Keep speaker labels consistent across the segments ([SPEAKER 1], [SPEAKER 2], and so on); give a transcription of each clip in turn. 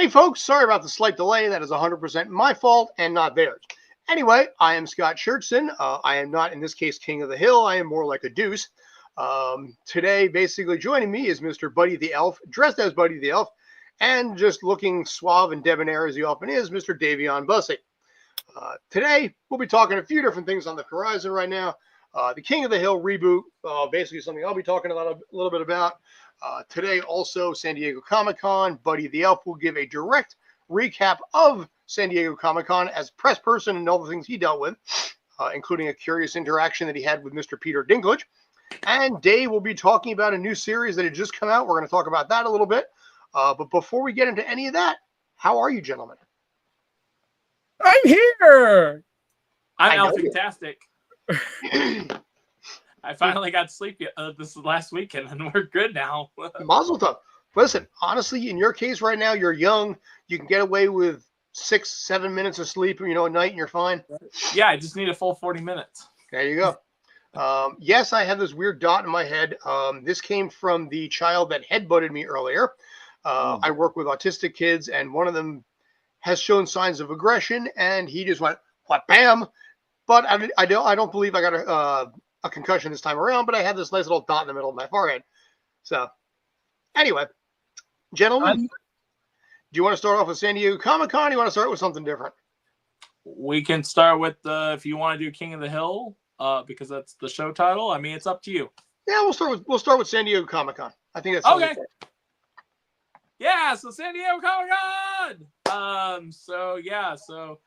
[SPEAKER 1] Hey, folks, sorry about the slight delay. That is 100% my fault and not theirs. Anyway, I am Scott Schertzen. I am not, in this case, King of the Hill. I am more like a deuce. Today, basically joining me is Mr. Buddy the Elf, dressed as Buddy the Elf, and just looking suave and debonair as he often is, Mr. Dayveonne Bussey. Today, we'll be talking a few different things on the horizon right now. The King of the Hill reboot, basically something I'll be talking about a little bit about. Today, also, San Diego Comic-Con. Buddy the Elf will give a direct recap of San Diego Comic-Con as press person and all the things he dealt with, including a curious interaction that he had with Mr. Peter Dinklage. And Dave will be talking about a new series that had just come out. We're going to talk about that a little bit. But before we get into any of that, how are you, gentlemen?
[SPEAKER 2] I'm here.
[SPEAKER 3] I'm fantastic. I finally got sleep this last weekend, and we're good now.
[SPEAKER 1] Mazel tov. Listen, honestly, in your case right now, you're young. You can get away with 6-7 minutes of sleep, at night, and you're fine.
[SPEAKER 3] Yeah, I just need a full 40 minutes.
[SPEAKER 1] There you go. Yes, I have this weird dot in my head. This came from the child that headbutted me earlier. I work with autistic kids, and one of them has shown signs of aggression, and he just went, what, bam? But I don't believe I got a concussion this time around, but I had this nice little dot in the middle of my forehead. So, anyway, gentlemen, do you want to start off with San Diego Comic-Con, or do you want to start with something different?
[SPEAKER 3] We can start with, if you want to do King of the Hill, because that's the show title. I mean, it's up to you.
[SPEAKER 1] Yeah, we'll start with San Diego Comic-Con. I think that's
[SPEAKER 3] okay. Yeah, so San Diego Comic-Con. So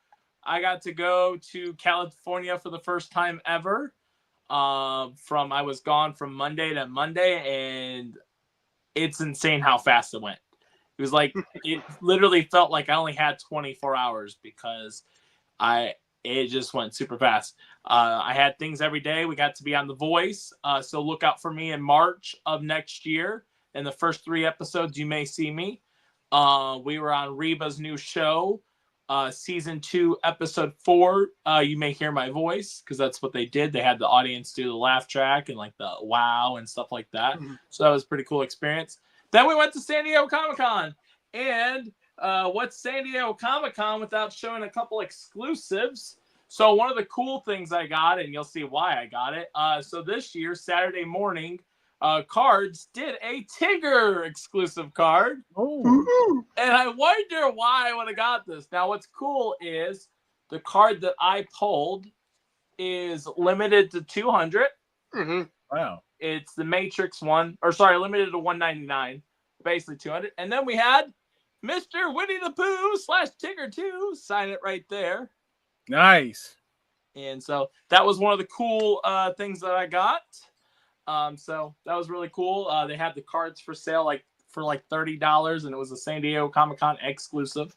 [SPEAKER 3] I got to go to California for the first time ever. I was gone from Monday to Monday, and it's insane how fast it went. It was like it literally felt like I only had 24 hours because it just went super fast. I had things every day. We got to be on The Voice, so look out for me in March of next year. In the first 3 episodes, you may see me. We were on Reba's new show. Season 2, episode 4, you may hear my voice because that's what they did. They had the audience do the laugh track and like the wow and stuff like that. Mm-hmm. So that was a pretty cool experience. Then we went to San Diego Comic-Con. And what's San Diego Comic-Con without showing a couple exclusives? So one of the cool things I got, and you'll see why I got it. So this year, Saturday morning, Cards did a Tigger exclusive card. Oh. And I wonder why I would have got this. Now, what's cool is the card that I pulled is limited to 200.
[SPEAKER 1] Mm-hmm.
[SPEAKER 2] Wow.
[SPEAKER 3] It's the Matrix one, limited to 199, basically 200. And then we had Mr. Winnie the Pooh / Tigger 2. Sign it right there.
[SPEAKER 2] Nice.
[SPEAKER 3] And so that was one of the cool things that I got. So that was really cool. They had the cards for sale for $30, and it was a San Diego Comic-Con exclusive.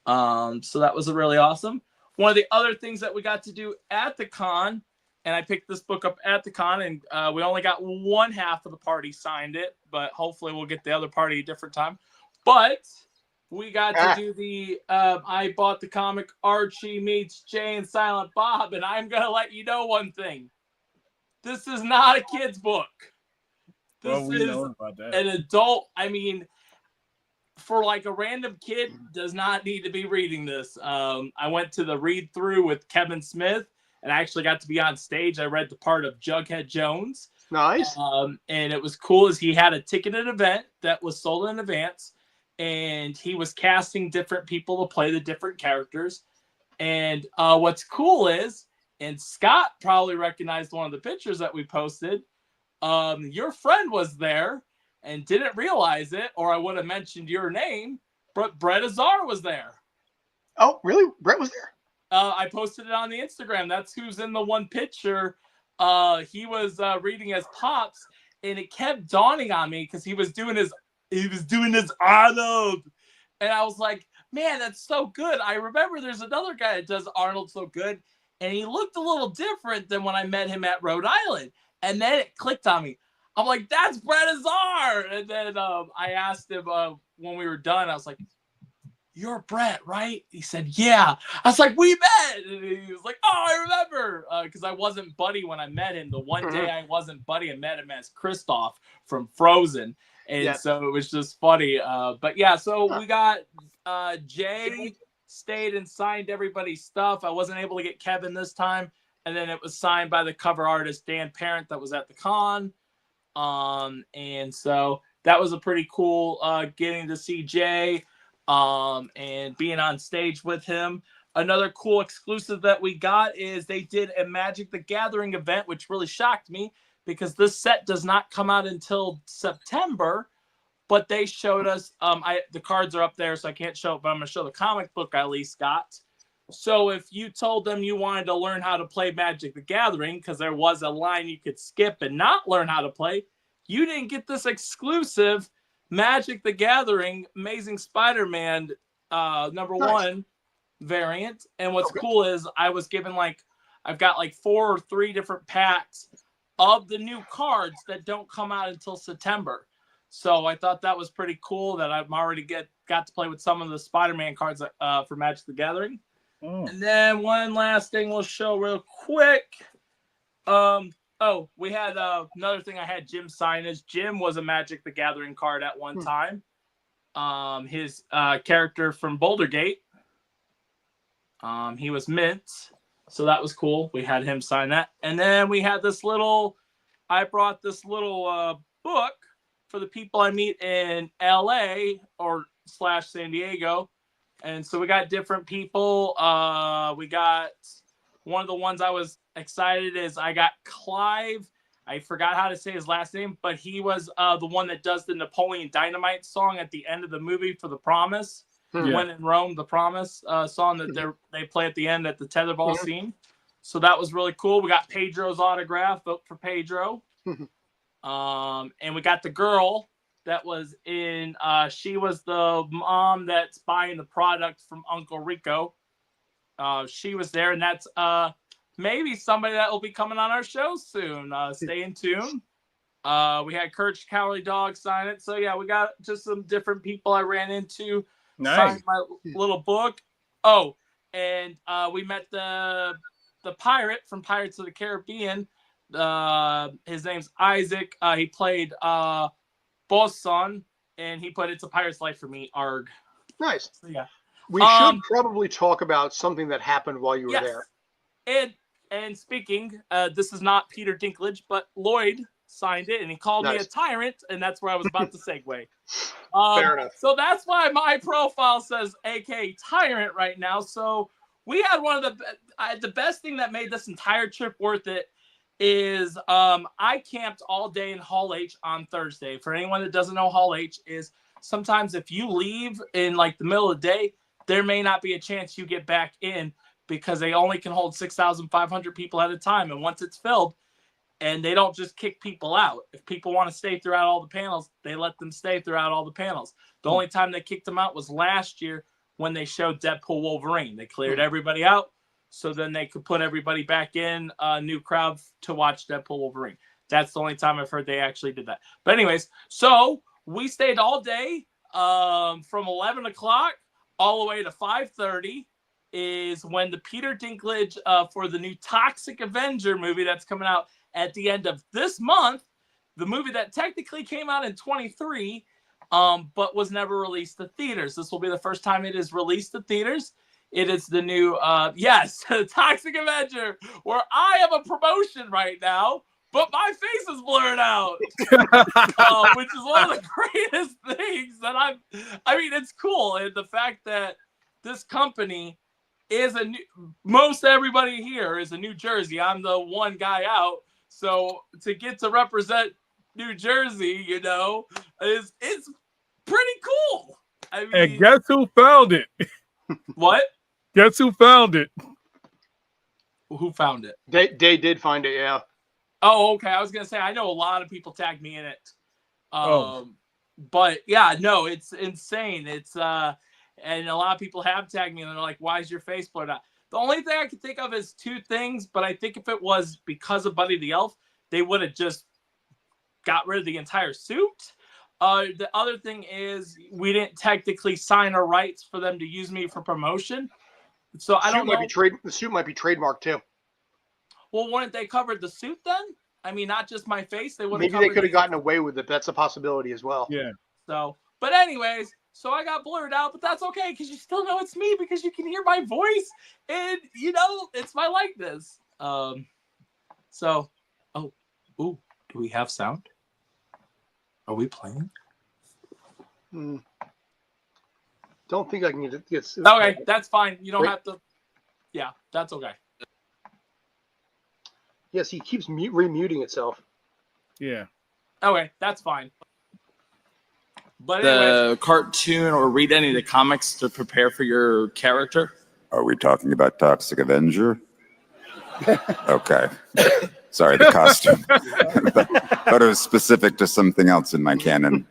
[SPEAKER 3] So that was really awesome. One of the other things that we got to do at the con, and I picked this book up at the con, and we only got one half of the party signed it, but hopefully we'll get the other party a different time. But we got to do I bought the comic Archie Meets Jay and Silent Bob, and I'm going to let you know one thing. This is not a kid's book. This is an adult. I mean, for like a random kid, does not need to be reading this. I went to the read through with Kevin Smith, and I actually got to be on stage. I read the part of Jughead Jones.
[SPEAKER 1] Nice.
[SPEAKER 3] And it was cool as he had a ticketed event that was sold in advance, and he was casting different people to play the different characters. And what's cool is, and Scott probably recognized one of the pictures that we posted. Your friend was there and didn't realize it, or I would have mentioned your name, but Brett Azar was there.
[SPEAKER 1] Oh, really? Brett was there?
[SPEAKER 3] I posted it on the Instagram. That's who's in the one picture. He was reading as Pops, and it kept dawning on me because he was doing his Arnold. And I was like, man, that's so good. I remember there's another guy that does Arnold so good. And he looked a little different than when I met him at Rhode Island. And then it clicked on me. I'm like, that's Brett Azar. And then I asked him when we were done, I was like, you're Brett, right? He said, yeah. I was like, we met. And he was like, oh, I remember. Because I wasn't Buddy when I met him. The one day I wasn't Buddy, I met him as Kristoff from Frozen. And so it was just funny. But yeah, so we got Jay stayed and signed everybody's stuff. I wasn't able to get Kevin this time. And then it was signed by the cover artist, Dan Parent, that was at the con. And so that was a pretty cool getting to see Jay and being on stage with him. Another cool exclusive that we got is they did a Magic the Gathering event, which really shocked me because this set does not come out until September. But they showed us, the cards are up there, so I can't show it, but I'm going to show the comic book I at least got. So if you told them you wanted to learn how to play Magic the Gathering, because there was a line you could skip and not learn how to play, you didn't get this exclusive Magic the Gathering Amazing Spider-Man #1 variant. And what's cool is I was given I've got 4 or 3 different packs of the new cards that don't come out until September. So I thought that was pretty cool that I've already got to play with some of the Spider-Man cards for Magic the Gathering. And then one last thing we'll show real quick. We had another thing I had Jim sign is Jim was a Magic the Gathering card at one time. His character from Boulder Gate. He was mint. So that was cool. We had him sign that. And then we had I brought this little book for the people I meet in LA / San Diego. And so we got different people. We got one of the ones I was excited is I got Clive. I forgot how to say his last name, but he was the one that does the Napoleon Dynamite song at the end of the movie for The Promise. When in Rome, The Promise song that they play at the end at the tetherball scene. So that was really cool. We got Pedro's autograph. Vote for Pedro. And we got the girl that was in, she was the mom that's buying the product from Uncle Rico. She was there, and that's maybe somebody that will be coming on our show soon. Stay in tune. We had Kurt Cowley Dog sign it. So, yeah, we got just some different people I ran into. Sign my little book. Oh, and we met the pirate from Pirates of the Caribbean. His name's Isaac. He played Boson, and he put It's a Pirate's Life for Me, ARG.
[SPEAKER 1] Nice.
[SPEAKER 3] So, yeah.
[SPEAKER 1] We should probably talk about something that happened while you were there.
[SPEAKER 3] And speaking, this is not Peter Dinklage, but Lloyd signed it, and he called me a tyrant, and that's where I was about to segue.
[SPEAKER 1] Fair enough.
[SPEAKER 3] So that's why my profile says AK Tyrant right now. So we had one of the best thing that made this entire trip worth it is I camped all day in Hall H on Thursday. For anyone that doesn't know, Hall H is sometimes if you leave in the middle of the day, there may not be a chance you get back in because they only can hold 6,500 people at a time. And once it's filled, and they don't just kick people out. If people want to stay throughout all the panels, they let them stay throughout all the panels. The only time they kicked them out was last year when they showed Deadpool Wolverine. They cleared everybody out, so then they could put everybody back in, a new crowd to watch Deadpool Wolverine. That's the only time I've heard they actually did that. But anyways, so we stayed all day from 11 o'clock all the way to 5:30 is when the Peter Dinklage for the new Toxic Avenger movie that's coming out at the end of this month, the movie that technically came out in 23, but was never released to theaters. This will be the first time it is released to theaters. It is the new, Toxic Avenger, where I have a promotion right now, but my face is blurred out, which is one of the greatest things that it's cool. And the fact that this company is most everybody here is in New Jersey. I'm the one guy out. So to get to represent New Jersey, it's pretty cool.
[SPEAKER 2] And guess who found it?
[SPEAKER 3] What?
[SPEAKER 2] Guess who found it?
[SPEAKER 3] Who found it?
[SPEAKER 1] They did find it, yeah.
[SPEAKER 3] Oh, okay. I was gonna say I know a lot of people tagged me in it. But yeah, no, it's insane. It's and a lot of people have tagged me and they're like, "Why is your face blurred out?" The only thing I can think of is 2 things, but I think if it was because of Buddy the Elf, they would have just got rid of the entire suit. The other thing is we didn't technically sign our rights for them to use me for promotion. So I don't know.
[SPEAKER 1] The suit might be trademarked too.
[SPEAKER 3] Well, wouldn't they covered the suit then? Not just my face. They would.
[SPEAKER 1] Maybe they could have gotten away with it. That's a possibility as well.
[SPEAKER 2] Yeah.
[SPEAKER 3] So, but anyways, So I got blurred out, but that's okay because you still know it's me because you can hear my voice and it's my likeness. So, oh, ooh, do we have sound? Are we playing?
[SPEAKER 1] Don't think I can get it.
[SPEAKER 3] Okay, that's fine. You don't have to. Yeah, that's okay.
[SPEAKER 1] Yes, he keeps remuting itself.
[SPEAKER 2] Yeah.
[SPEAKER 3] Okay, that's fine. But
[SPEAKER 4] the cartoon or read any of the comics to prepare for your character?
[SPEAKER 5] Are we talking about Toxic Avenger? Okay. Sorry, the costume. Thought it was specific to something else in my canon.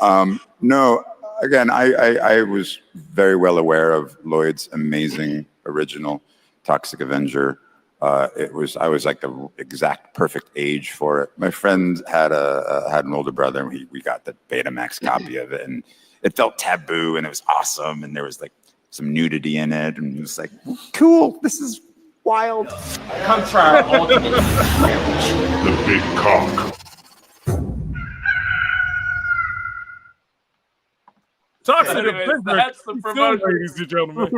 [SPEAKER 5] No, again, I was very well aware of Lloyd's amazing original Toxic Avenger. I was like the exact perfect age for it. My friend had an older brother, and we got the Betamax copy of it, and it felt taboo, and it was awesome, and there was like some nudity in it, and it was like, cool, this is wild.
[SPEAKER 3] come for our ultimate.
[SPEAKER 6] The big cock.
[SPEAKER 2] Toxic
[SPEAKER 3] Anyways,
[SPEAKER 2] Avenger,
[SPEAKER 3] that's the promotion.
[SPEAKER 2] ladies and gentlemen.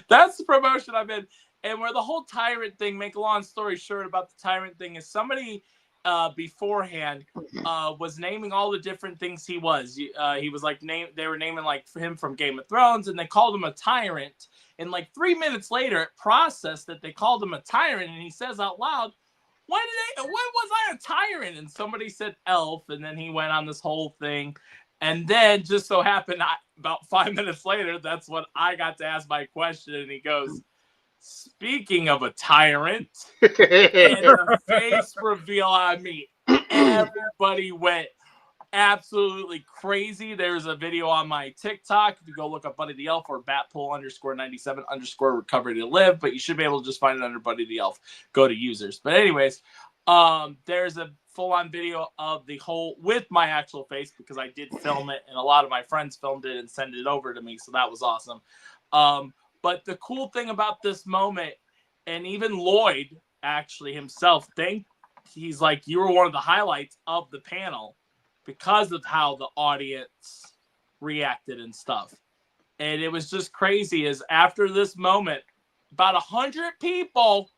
[SPEAKER 3] That's the promotion I'm in. And where the whole tyrant thing, make a long story short about the tyrant thing, is somebody beforehand was naming all the different things he was. He was like, they were naming like him from Game of Thrones, and they called him a tyrant. And like 3 minutes later, it processed that they called him a tyrant, and he says out loud, when was I a tyrant? And somebody said elf, and then he went on this whole thing. And then just so happened, about 5 minutes later, that's when I got to ask my question, and he goes, speaking of a tyrant, and the face reveal on me, everybody went absolutely crazy. There's a video on my TikTok. If you go look up Buddy the Elf or Batpool_97_recovery to live, but you should be able to just find it under Buddy the Elf. Go to users. But anyways, there's a full-on video of the whole with my actual face because I did film it, and a lot of my friends filmed it and sent it over to me, so that was awesome. But the cool thing about this moment, and even Lloyd actually himself, he's like, you were one of the highlights of the panel because of how the audience reacted and stuff. And it was just crazy as after this moment, about 100 people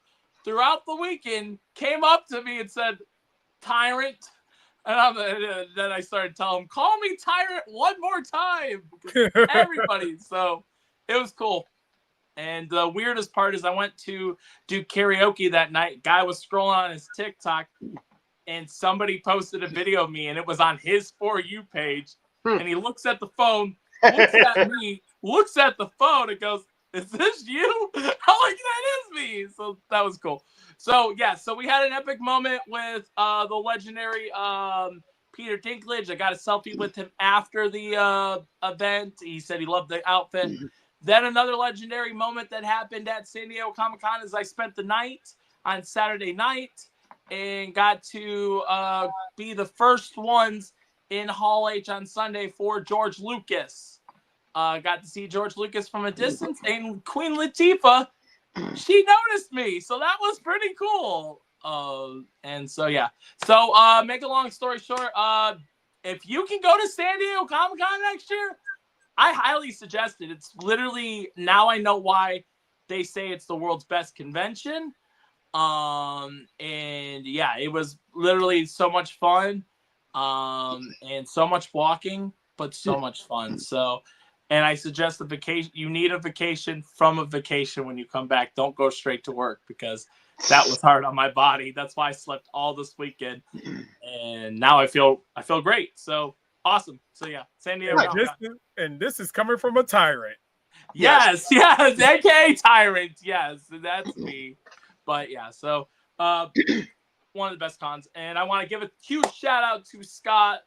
[SPEAKER 3] throughout the weekend came up to me and said, tyrant. And then I started telling them, call me tyrant one more time. Everybody. So it was cool. And the weirdest part is I went to do karaoke that night. Guy was scrolling on his TikTok, and somebody posted a video of me, and it was on his For You page. And he looks at the phone, looks at me, looks at the phone, and goes, is this you? I'm like, that is me. So that was cool. So, yeah, so we had an epic moment with the legendary Peter Dinklage. I got a selfie with him after the event. He said he loved the outfit. Then another legendary moment that happened at San Diego Comic-Con is I spent the night on Saturday night and got to be the first ones in Hall H on Sunday for George Lucas. Got to see George Lucas from a distance, and Queen Latifah, she noticed me, so that was pretty cool. And so, yeah. So, make a long story short, if you can go to San Diego Comic-Con next year, I highly suggest it. It's literally, now I know why they say it's the world's best convention. And yeah, it was literally so much fun. And so much walking, but so much fun. So, and I suggest the vacation, you need a vacation from a vacation when you come back. Don't go straight to work because that was hard on my body. That's why I slept all this weekend. And now I feel great. So, awesome. So yeah, San Diego.
[SPEAKER 2] And this is coming from a tyrant.
[SPEAKER 3] Yes, aka tyrant. Yes, that's me. But yeah, so one of the best cons. And I want to give a huge shout out to Scott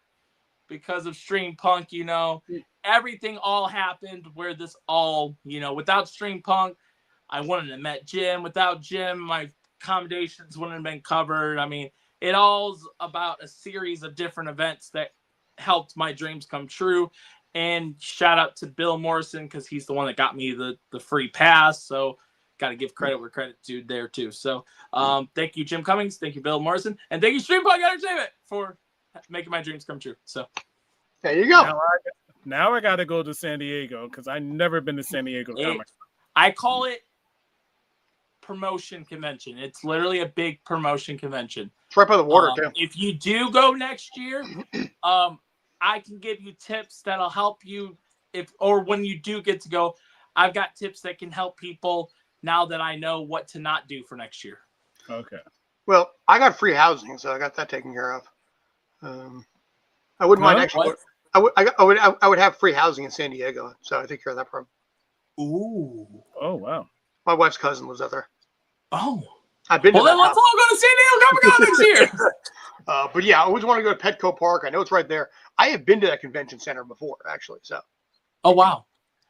[SPEAKER 3] because of Stream Punk. Everything all happened where this all, without Stream Punk, I wouldn't have met Jim. Without Jim, my accommodations wouldn't have been covered. I mean, it all's about a series of different events that helped my dreams come true. And shout out to Bill Morrison because he's the one that got me the free pass. So got to give credit where credit due there too. So thank you, Jim Cummings. Thank you, Bill Morrison. And thank you, Stream Punk Entertainment, for making my dreams come true. So
[SPEAKER 1] There you go.
[SPEAKER 2] Now I got to go to San Diego because I've never been to San Diego Comic.
[SPEAKER 3] I call it promotion convention. It's literally a big promotion convention.
[SPEAKER 1] It's right by the water, too.
[SPEAKER 3] If you do go next year, I can give you tips that'll help you or when you do get to go, I've got tips that can help people now that I know what to not do for next year.
[SPEAKER 2] Okay.
[SPEAKER 1] Well, I got free housing, so I got that taken care of. I wouldn't mind actually. I would have free housing in San Diego, so I take care of that problem.
[SPEAKER 3] Ooh.
[SPEAKER 2] Oh, wow.
[SPEAKER 1] My wife's cousin lives out there.
[SPEAKER 3] Oh.
[SPEAKER 1] I've been.
[SPEAKER 3] Well, then let's all go to San Diego Comic-Con next year.
[SPEAKER 1] But yeah, I always want to go to Petco Park. I know it's right there. I have been to that convention center before, actually. So.
[SPEAKER 3] Oh wow!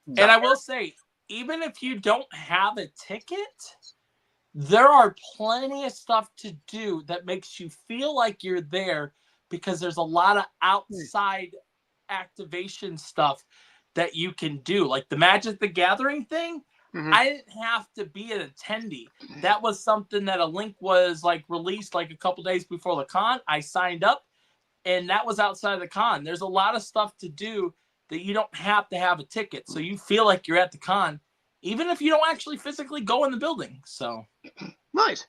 [SPEAKER 3] And I will say, even if you don't have a ticket, there are plenty of stuff to do that makes you feel like you're there because there's a lot of outside activation stuff that you can do. Like the Magic the Gathering thing, I didn't have to be an attendee. That was something that a link was like released like a couple days before the con. I signed up and that was outside of the con. There's a lot of stuff to do that you don't have to have a ticket. So you feel like you're at the con, even if you don't actually physically go in the building. So
[SPEAKER 1] nice.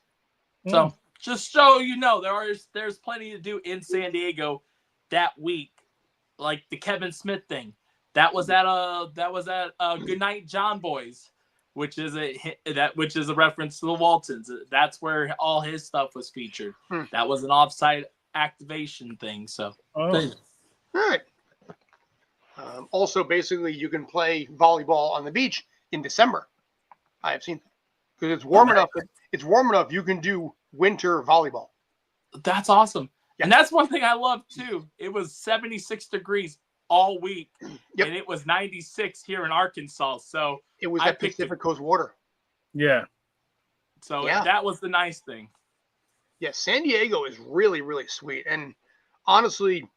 [SPEAKER 3] So just so you know, there's plenty to do in San Diego that week. Like the Kevin Smith thing. That was at Goodnight John Boys, which is a reference to the Waltons. That's where all his stuff was featured. That was an offsite activation thing. So
[SPEAKER 1] all right. Also, basically, you can play volleyball on the beach in December. I have seen because it's warm enough. It's warm enough. You can do winter volleyball.
[SPEAKER 3] That's awesome. Yeah. And that's one thing I love too. It was 76 degrees all week, and it was 96 here in Arkansas. So
[SPEAKER 1] it was at Pacific Coast water.
[SPEAKER 2] Yeah.
[SPEAKER 3] So that was the nice thing.
[SPEAKER 1] Yeah, San Diego is really, really sweet, and honestly,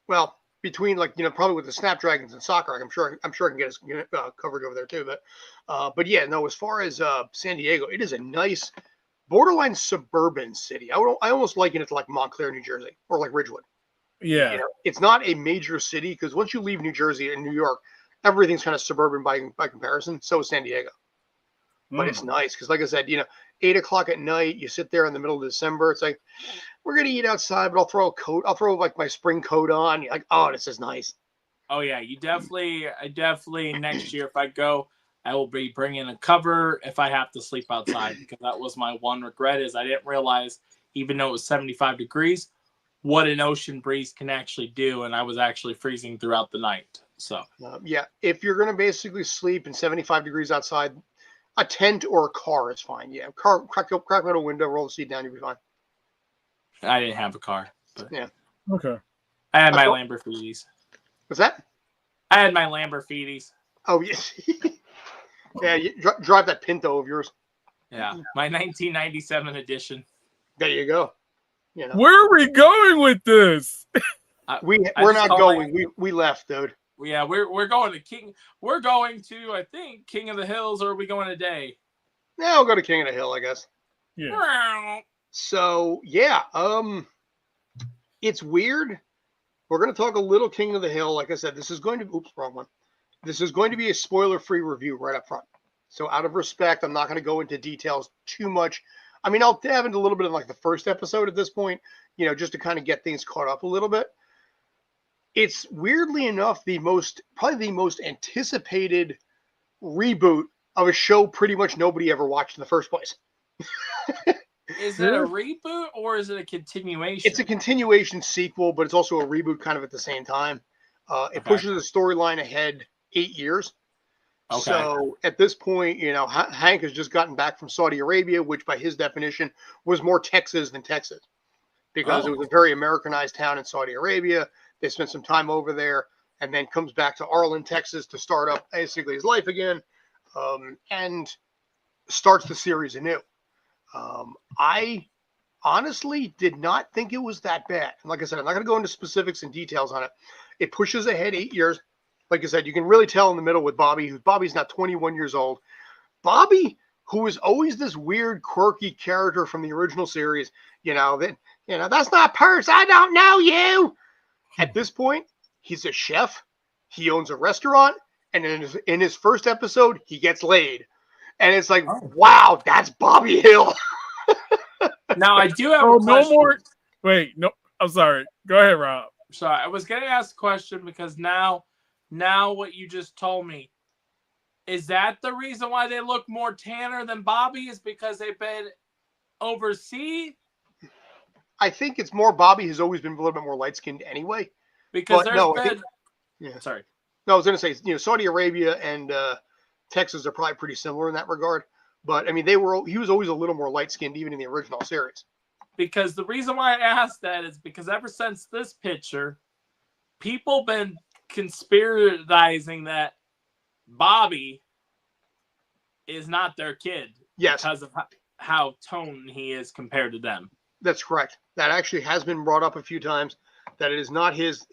[SPEAKER 1] well. Between probably with the Snapdragons and soccer, I'm sure I can get us covered over there too. But yeah, no. As far as San Diego, it is a nice, borderline suburban city. I almost liken it to like Montclair, New Jersey, or like Ridgewood.
[SPEAKER 2] Yeah,
[SPEAKER 1] it's not a major city because once you leave New Jersey and New York, everything's kind of suburban by comparison. So is San Diego. But it's nice because, like I said, 8 o'clock at night, you sit there in the middle of December. It's like, we're going to eat outside, but I'll throw a coat. I'll throw like my spring coat on. You're like, oh, this is nice.
[SPEAKER 3] Oh, yeah. I definitely next year, if I go, I will be bringing a cover if I have to sleep outside because that was my one regret is I didn't realize, even though it was 75 degrees, what an ocean breeze can actually do. And I was actually freezing throughout the night. So,
[SPEAKER 1] yeah, if you're going to basically sleep in 75 degrees outside, a tent or a car is fine. Yeah, crack out a window, roll the seat down, you'll be fine.
[SPEAKER 3] I didn't have a car. But
[SPEAKER 1] yeah.
[SPEAKER 2] Okay.
[SPEAKER 3] I had my Lamborghinis.
[SPEAKER 1] What's that?
[SPEAKER 3] I had my Lamborghinis.
[SPEAKER 1] Oh, yes. Yeah, you drive that Pinto of yours.
[SPEAKER 3] Yeah, my 1997 edition.
[SPEAKER 1] There you go.
[SPEAKER 2] Where are we going with this?
[SPEAKER 1] We're not going. We left, dude.
[SPEAKER 3] Yeah, we're going to King. We're going to, I think, King of the Hills, or are we going today?
[SPEAKER 1] Yeah, we'll go to King of the Hill, I guess.
[SPEAKER 3] Yeah.
[SPEAKER 1] So yeah, it's weird. We're going to talk a little King of the Hill. Like I said, this is going to. Oops, wrong one. This is going to be a spoiler-free review right up front. So out of respect, I'm not going to go into details too much. I mean, I'll dive into a little bit of like the first episode at this point, just to kind of get things caught up a little bit. It's weirdly enough probably the most anticipated reboot of a show pretty much nobody ever watched in the first place.
[SPEAKER 3] Is it a reboot or is it a continuation?
[SPEAKER 1] It's a continuation sequel, but it's also a reboot kind of at the same time. It pushes the storyline ahead 8 years. Okay. So at this point, Hank has just gotten back from Saudi Arabia, which by his definition was more Texas than Texas because it was a very Americanized town in Saudi Arabia. They spent some time over there and then comes back to Arlen, Texas to start up basically his life again and starts the series anew. I honestly did not think it was that bad. And like I said, I'm not going to go into specifics and details on it. It pushes ahead 8 years. Like I said, you can really tell in the middle with Bobby, Bobby's now 21 years old. Bobby, who was always this weird, quirky character from the original series, that's not Purse. I don't know you. At this point, He's a chef. He owns a restaurant, and in his first episode, he gets laid. And it's like, wow, that's Bobby Hill.
[SPEAKER 3] Now I do have
[SPEAKER 2] Oh,
[SPEAKER 3] a question.
[SPEAKER 2] no more. Wait, no. I'm sorry. Go ahead, Rob.
[SPEAKER 3] Sorry, I was going to ask a question because now what you just told me, is that the reason why they look more tanner than Bobby is because they've been overseas?
[SPEAKER 1] I think it's more Bobby has always been a little bit more light-skinned anyway.
[SPEAKER 3] Because
[SPEAKER 1] But
[SPEAKER 3] there's
[SPEAKER 1] no, I
[SPEAKER 3] been...
[SPEAKER 1] think- yeah.
[SPEAKER 3] Sorry.
[SPEAKER 1] No, I was going to say, Saudi Arabia and Texas are probably pretty similar in that regard. But, I mean, he was always a little more light-skinned even in the original series.
[SPEAKER 3] Because the reason why I asked that is because ever since this picture, people been conspiratizing that Bobby is not their kid.
[SPEAKER 1] Yes.
[SPEAKER 3] Because of how toned he is compared to them.
[SPEAKER 1] That's correct. That actually has been brought up a few times, that it is not his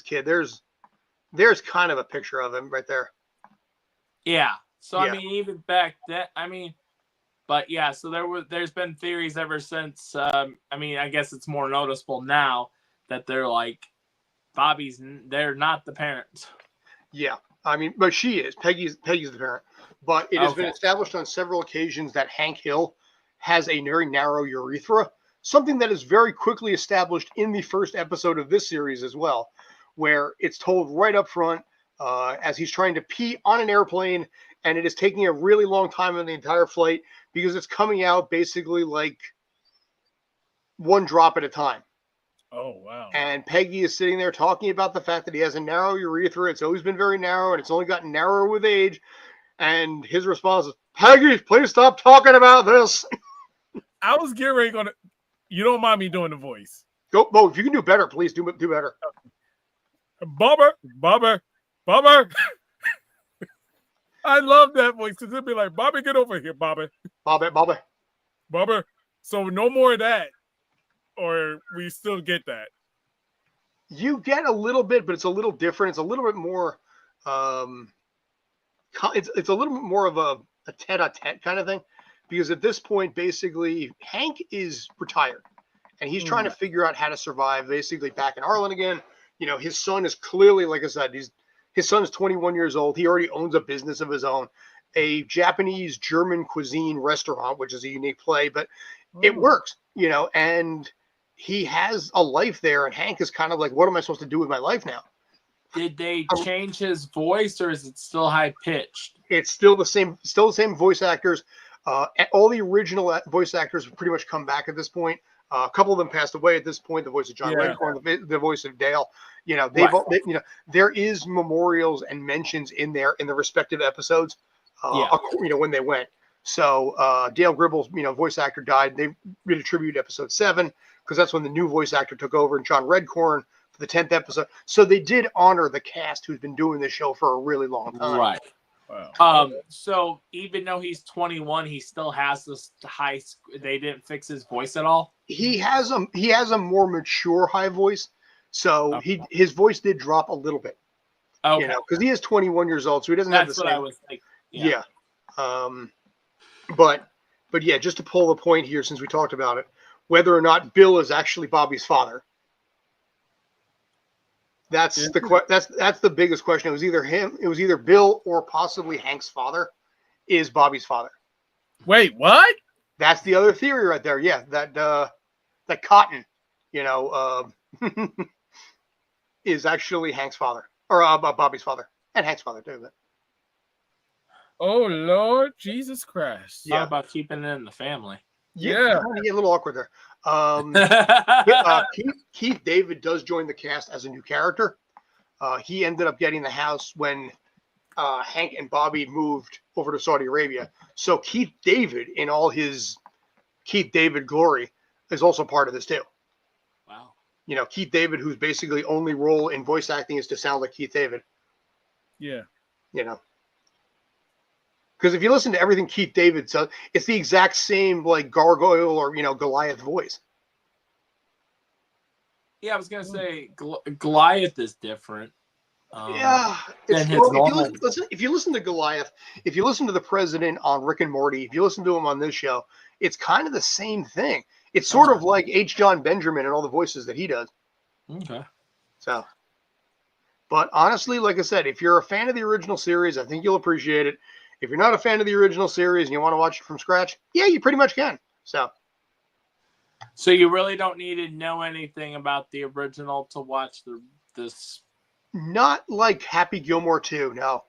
[SPEAKER 1] kid. There's kind of a picture of him right there.
[SPEAKER 3] Yeah. So,
[SPEAKER 1] Yeah.
[SPEAKER 3] I mean, even back then, but yeah, so there's been theories ever since, I guess it's more noticeable now that they're like, they're not the parents.
[SPEAKER 1] Yeah. I mean, but she is. Peggy's the parent. But it has been
[SPEAKER 3] Okay.
[SPEAKER 1] established on several occasions that Hank Hill has a very narrow urethra, something that is very quickly established in the first episode of this series as well, where it's told right up front as he's trying to pee on an airplane, and it is taking a really long time on the entire flight because it's coming out basically like one drop at a time.
[SPEAKER 2] Oh, wow.
[SPEAKER 1] And Peggy is sitting there talking about the fact that he has a narrow urethra. It's always been very narrow, and it's only gotten narrower with age. And his response is, Peggy, please stop talking about this.
[SPEAKER 2] I was getting ready to. You don't mind me doing the voice.
[SPEAKER 1] Go, Bo, if you can do better, please do better.
[SPEAKER 2] Bobber. I love that voice because it'd be like, Bobby, get over here, Bobby.
[SPEAKER 1] Bobby.
[SPEAKER 2] So no more of that, or we still get that.
[SPEAKER 1] You get a little bit, but it's a little different. It's a little bit more. It's a little bit more of a tete-a-tete kind of thing, because at this point, basically, Hank is retired, and he's trying to figure out how to survive, basically back in Harlan again. His son is clearly, like I said, his son's 21 years old. He already owns a business of his own, a Japanese German cuisine restaurant, which is a unique play, but it works, and he has a life there. And Hank is kind of like, what am I supposed to do with my life now?
[SPEAKER 3] Did they change his voice, or is it still high pitched?
[SPEAKER 1] It's still the same voice actors. All the original voice actors have pretty much come back at this point. A couple of them passed away at this point. The voice of John Redcorn, the voice of Dale. There is memorials and mentions in there in the respective episodes. When they went. So Dale Gribble's voice actor died. They did a tribute to episode 7 because that's when the new voice actor took over, and John Redcorn for the 10th episode. So they did honor the cast who's been doing this show for a really long time.
[SPEAKER 3] Right.
[SPEAKER 2] Wow.
[SPEAKER 3] So even though he's 21, he still has this high. They didn't fix his voice at all.
[SPEAKER 1] He has a more mature high voice, so his voice did drop a little bit.
[SPEAKER 3] Okay.
[SPEAKER 1] Because he is 21 years old, so he doesn't have the same.
[SPEAKER 3] That's what I was thinking.
[SPEAKER 1] Yeah. But yeah, just to pull the point here, since we talked about it, whether or not Bill is actually Bobby's father. That's the biggest question. It was either him, it was either Bill or possibly Hank's father is Bobby's father.
[SPEAKER 2] Wait, what?
[SPEAKER 1] That's the other theory right there. Yeah, that Cotton, is actually Hank's father or Bobby's father and Hank's father too. But.
[SPEAKER 2] Oh Lord Jesus Christ!
[SPEAKER 3] How about keeping it in the family?
[SPEAKER 2] Yeah.
[SPEAKER 1] A little awkward there. Keith David does join the cast as a new character. He ended up getting the house when Hank and Bobby moved over to Saudi Arabia. So Keith David, in all his Keith David glory, is also part of this too.
[SPEAKER 3] Wow.
[SPEAKER 1] Keith David, whose basically only role in voice acting is to sound like Keith David.
[SPEAKER 2] Yeah.
[SPEAKER 1] Because if you listen to everything Keith David says, it's the exact same like gargoyle or Goliath voice.
[SPEAKER 3] Yeah, I was gonna say Goliath is different.
[SPEAKER 1] If you listen to Goliath, if you listen to the president on Rick and Morty, if you listen to him on this show, it's kind of the same thing. It's sort of like H. John Benjamin and all the voices that he does.
[SPEAKER 3] Okay.
[SPEAKER 1] So, But honestly, like I said, if you're a fan of the original series, I think you'll appreciate it. If you're not a fan of the original series and you want to watch it from scratch, yeah, you pretty much can. So
[SPEAKER 3] you really don't need to know anything about the original to watch this.
[SPEAKER 1] not like Happy Gilmore 2, no.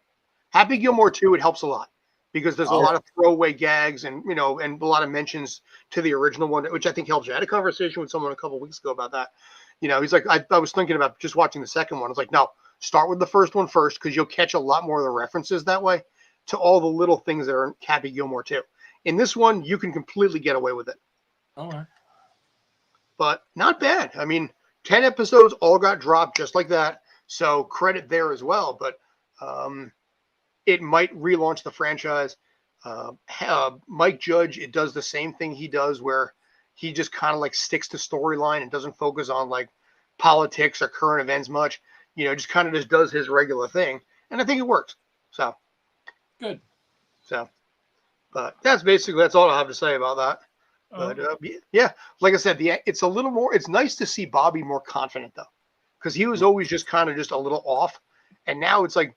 [SPEAKER 1] Happy Gilmore 2, it helps a lot because there's a lot of throwaway gags and and a lot of mentions to the original one, which I think helps you. I had a conversation with someone a couple of weeks ago about that. He's like, I was thinking about just watching the second one. I was like, no, start with the first one first because you'll catch a lot more of the references that way to all the little things that are in Happy Gilmore 2. In this one, you can completely get away with it.
[SPEAKER 3] All right.
[SPEAKER 1] But not bad. I mean, 10 episodes all got dropped just like that. So credit there as well. But it might relaunch the franchise. Mike Judge, it does the same thing he does where he just kind of like sticks to storyline and doesn't focus on like politics or current events much. Just kind of just does his regular thing. And I think it works. So
[SPEAKER 3] good.
[SPEAKER 1] So, but that's all I have to say about that. But yeah, like I said, it's a little more. It's nice to see Bobby more confident though, because he was always just kind of just a little off, and now it's like,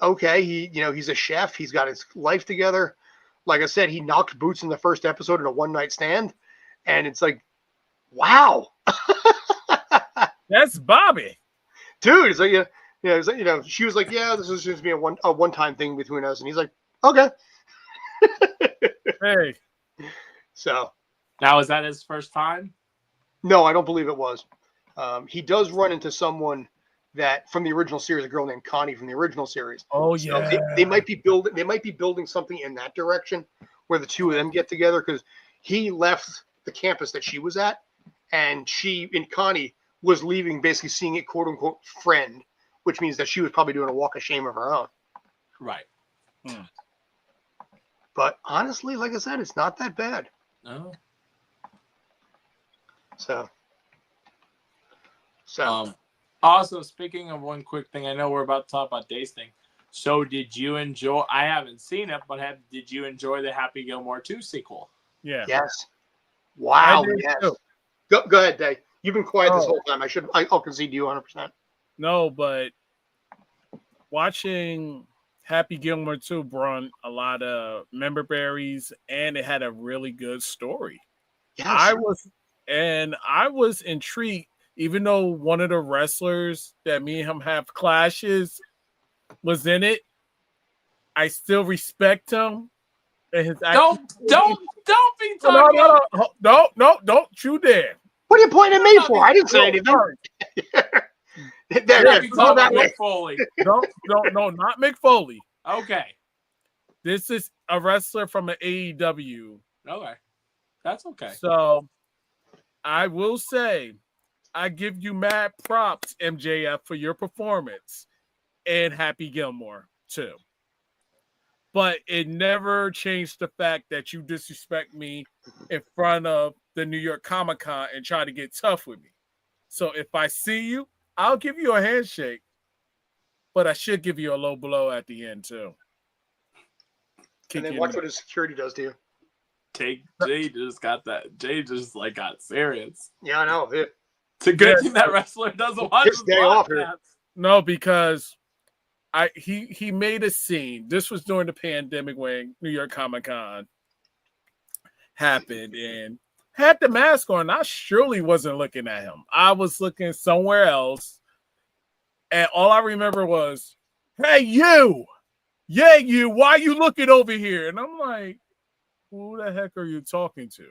[SPEAKER 1] okay, he's a chef. He's got his life together. Like I said, he knocked boots in the first episode in a one-night stand, and it's like, wow,
[SPEAKER 2] that's Bobby,
[SPEAKER 1] dude. It's like it's like, she was like, yeah, this is just be a one-time thing between us, and he's like, okay,
[SPEAKER 2] hey.
[SPEAKER 1] So
[SPEAKER 3] now, is that his first time?
[SPEAKER 1] No, I don't believe it was. He does run into someone that from the original series, a girl named Connie from the original series.
[SPEAKER 2] Oh
[SPEAKER 1] so
[SPEAKER 2] yeah,
[SPEAKER 1] they might be building something in that direction where the two of them get together because he left the campus that she was at, and Connie was leaving, basically seeing it quote unquote friend, which means that she was probably doing a walk of shame of her own.
[SPEAKER 3] Right.
[SPEAKER 1] But honestly, like I said, it's not that bad.
[SPEAKER 3] No.
[SPEAKER 1] So.
[SPEAKER 3] Also, speaking of one quick thing, I know we're about to talk about Days thing. So, did you enjoy? I haven't seen it, but did you enjoy the Happy Gilmore 2 sequel?
[SPEAKER 2] Yeah.
[SPEAKER 1] Yes. Wow. Yes.
[SPEAKER 2] Too.
[SPEAKER 1] Go ahead, Dave. You've been quiet this whole time. I'll concede to you 100%.
[SPEAKER 2] No, but watching Happy Gilmore 2 brought a lot of member berries, and it had a really good story.
[SPEAKER 1] Yes.
[SPEAKER 2] I was intrigued, even though one of the wrestlers that me and him have clashes was in it. I still respect him. And his
[SPEAKER 3] don't be talking.
[SPEAKER 2] No, don't you dare.
[SPEAKER 1] What are you pointing at me for? I didn't say anything.
[SPEAKER 3] Mick Foley.
[SPEAKER 2] No, not Mick Foley.
[SPEAKER 3] Okay.
[SPEAKER 2] This is a wrestler from an AEW.
[SPEAKER 3] Okay. That's okay.
[SPEAKER 2] So I will say I give you mad props, MJF, for your performance in Happy Gilmore too. But it never changed the fact that you disrespect me in front of the New York Comic-Con and try to get tough with me. So if I see you, I'll give you a handshake, but I should give you a low blow at the end too.
[SPEAKER 1] And then watch what his security does to you.
[SPEAKER 3] Jay just got that. Jay just got serious.
[SPEAKER 1] Yeah, I know.
[SPEAKER 3] It's a good thing that wrestler doesn't watch his
[SPEAKER 1] day off here.
[SPEAKER 2] No, because he made a scene. This was during the pandemic when New York Comic-Con happened and had the mask on. I surely wasn't looking at him. I was looking somewhere else. And all I remember was, hey, you. Yeah, you. Why are you looking over here? And I'm like, who the heck are you talking to?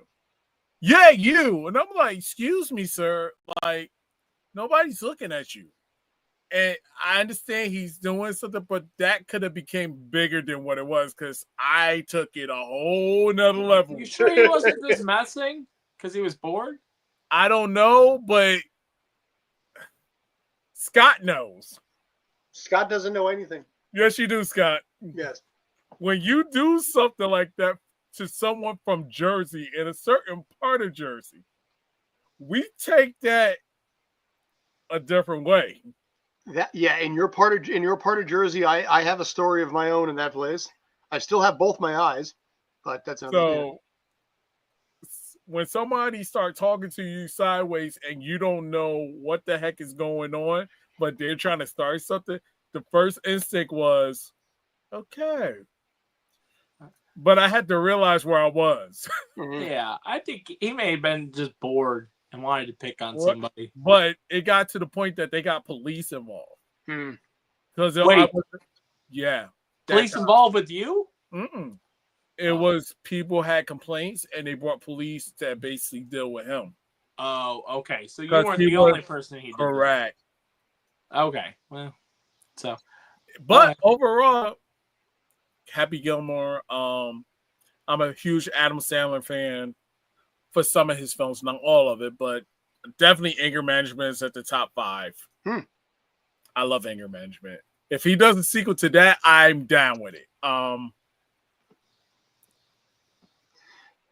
[SPEAKER 2] Yeah, you. And I'm like, excuse me, sir. Like, nobody's looking at you. And I understand he's doing something, but that could have became bigger than what it was because I took it a whole nother level.
[SPEAKER 3] You sure he wasn't just messing because he was bored?
[SPEAKER 2] I don't know, but Scott knows.
[SPEAKER 1] Scott doesn't know anything.
[SPEAKER 2] Yes, you do, Scott.
[SPEAKER 1] Yes.
[SPEAKER 2] When you do something like that to someone from Jersey in a certain part of Jersey, we take that a different way.
[SPEAKER 1] In your part of Jersey, I have a story of my own in that place. I still have both my eyes, but that's another
[SPEAKER 2] so. when somebody start talking to you sideways and you don't know what the heck is going on, but they're trying to start something, the first instinct was, okay. But I had to realize where I was.
[SPEAKER 3] Yeah, I think he may have been just bored and wanted to pick on somebody.
[SPEAKER 2] But it got to the point that they got police involved. Because
[SPEAKER 3] police involved with you?
[SPEAKER 2] It was people had complaints and they brought police to basically deal with him.
[SPEAKER 3] Oh, okay. So you weren't the only person he did.
[SPEAKER 2] Correct.
[SPEAKER 3] Okay. Well, so.
[SPEAKER 2] But overall, Happy Gilmore. I'm a huge Adam Sandler fan for some of his films, not all of it, but definitely Anger Management is at the top 5. I love Anger Management. If he does a sequel to that, I'm down with it.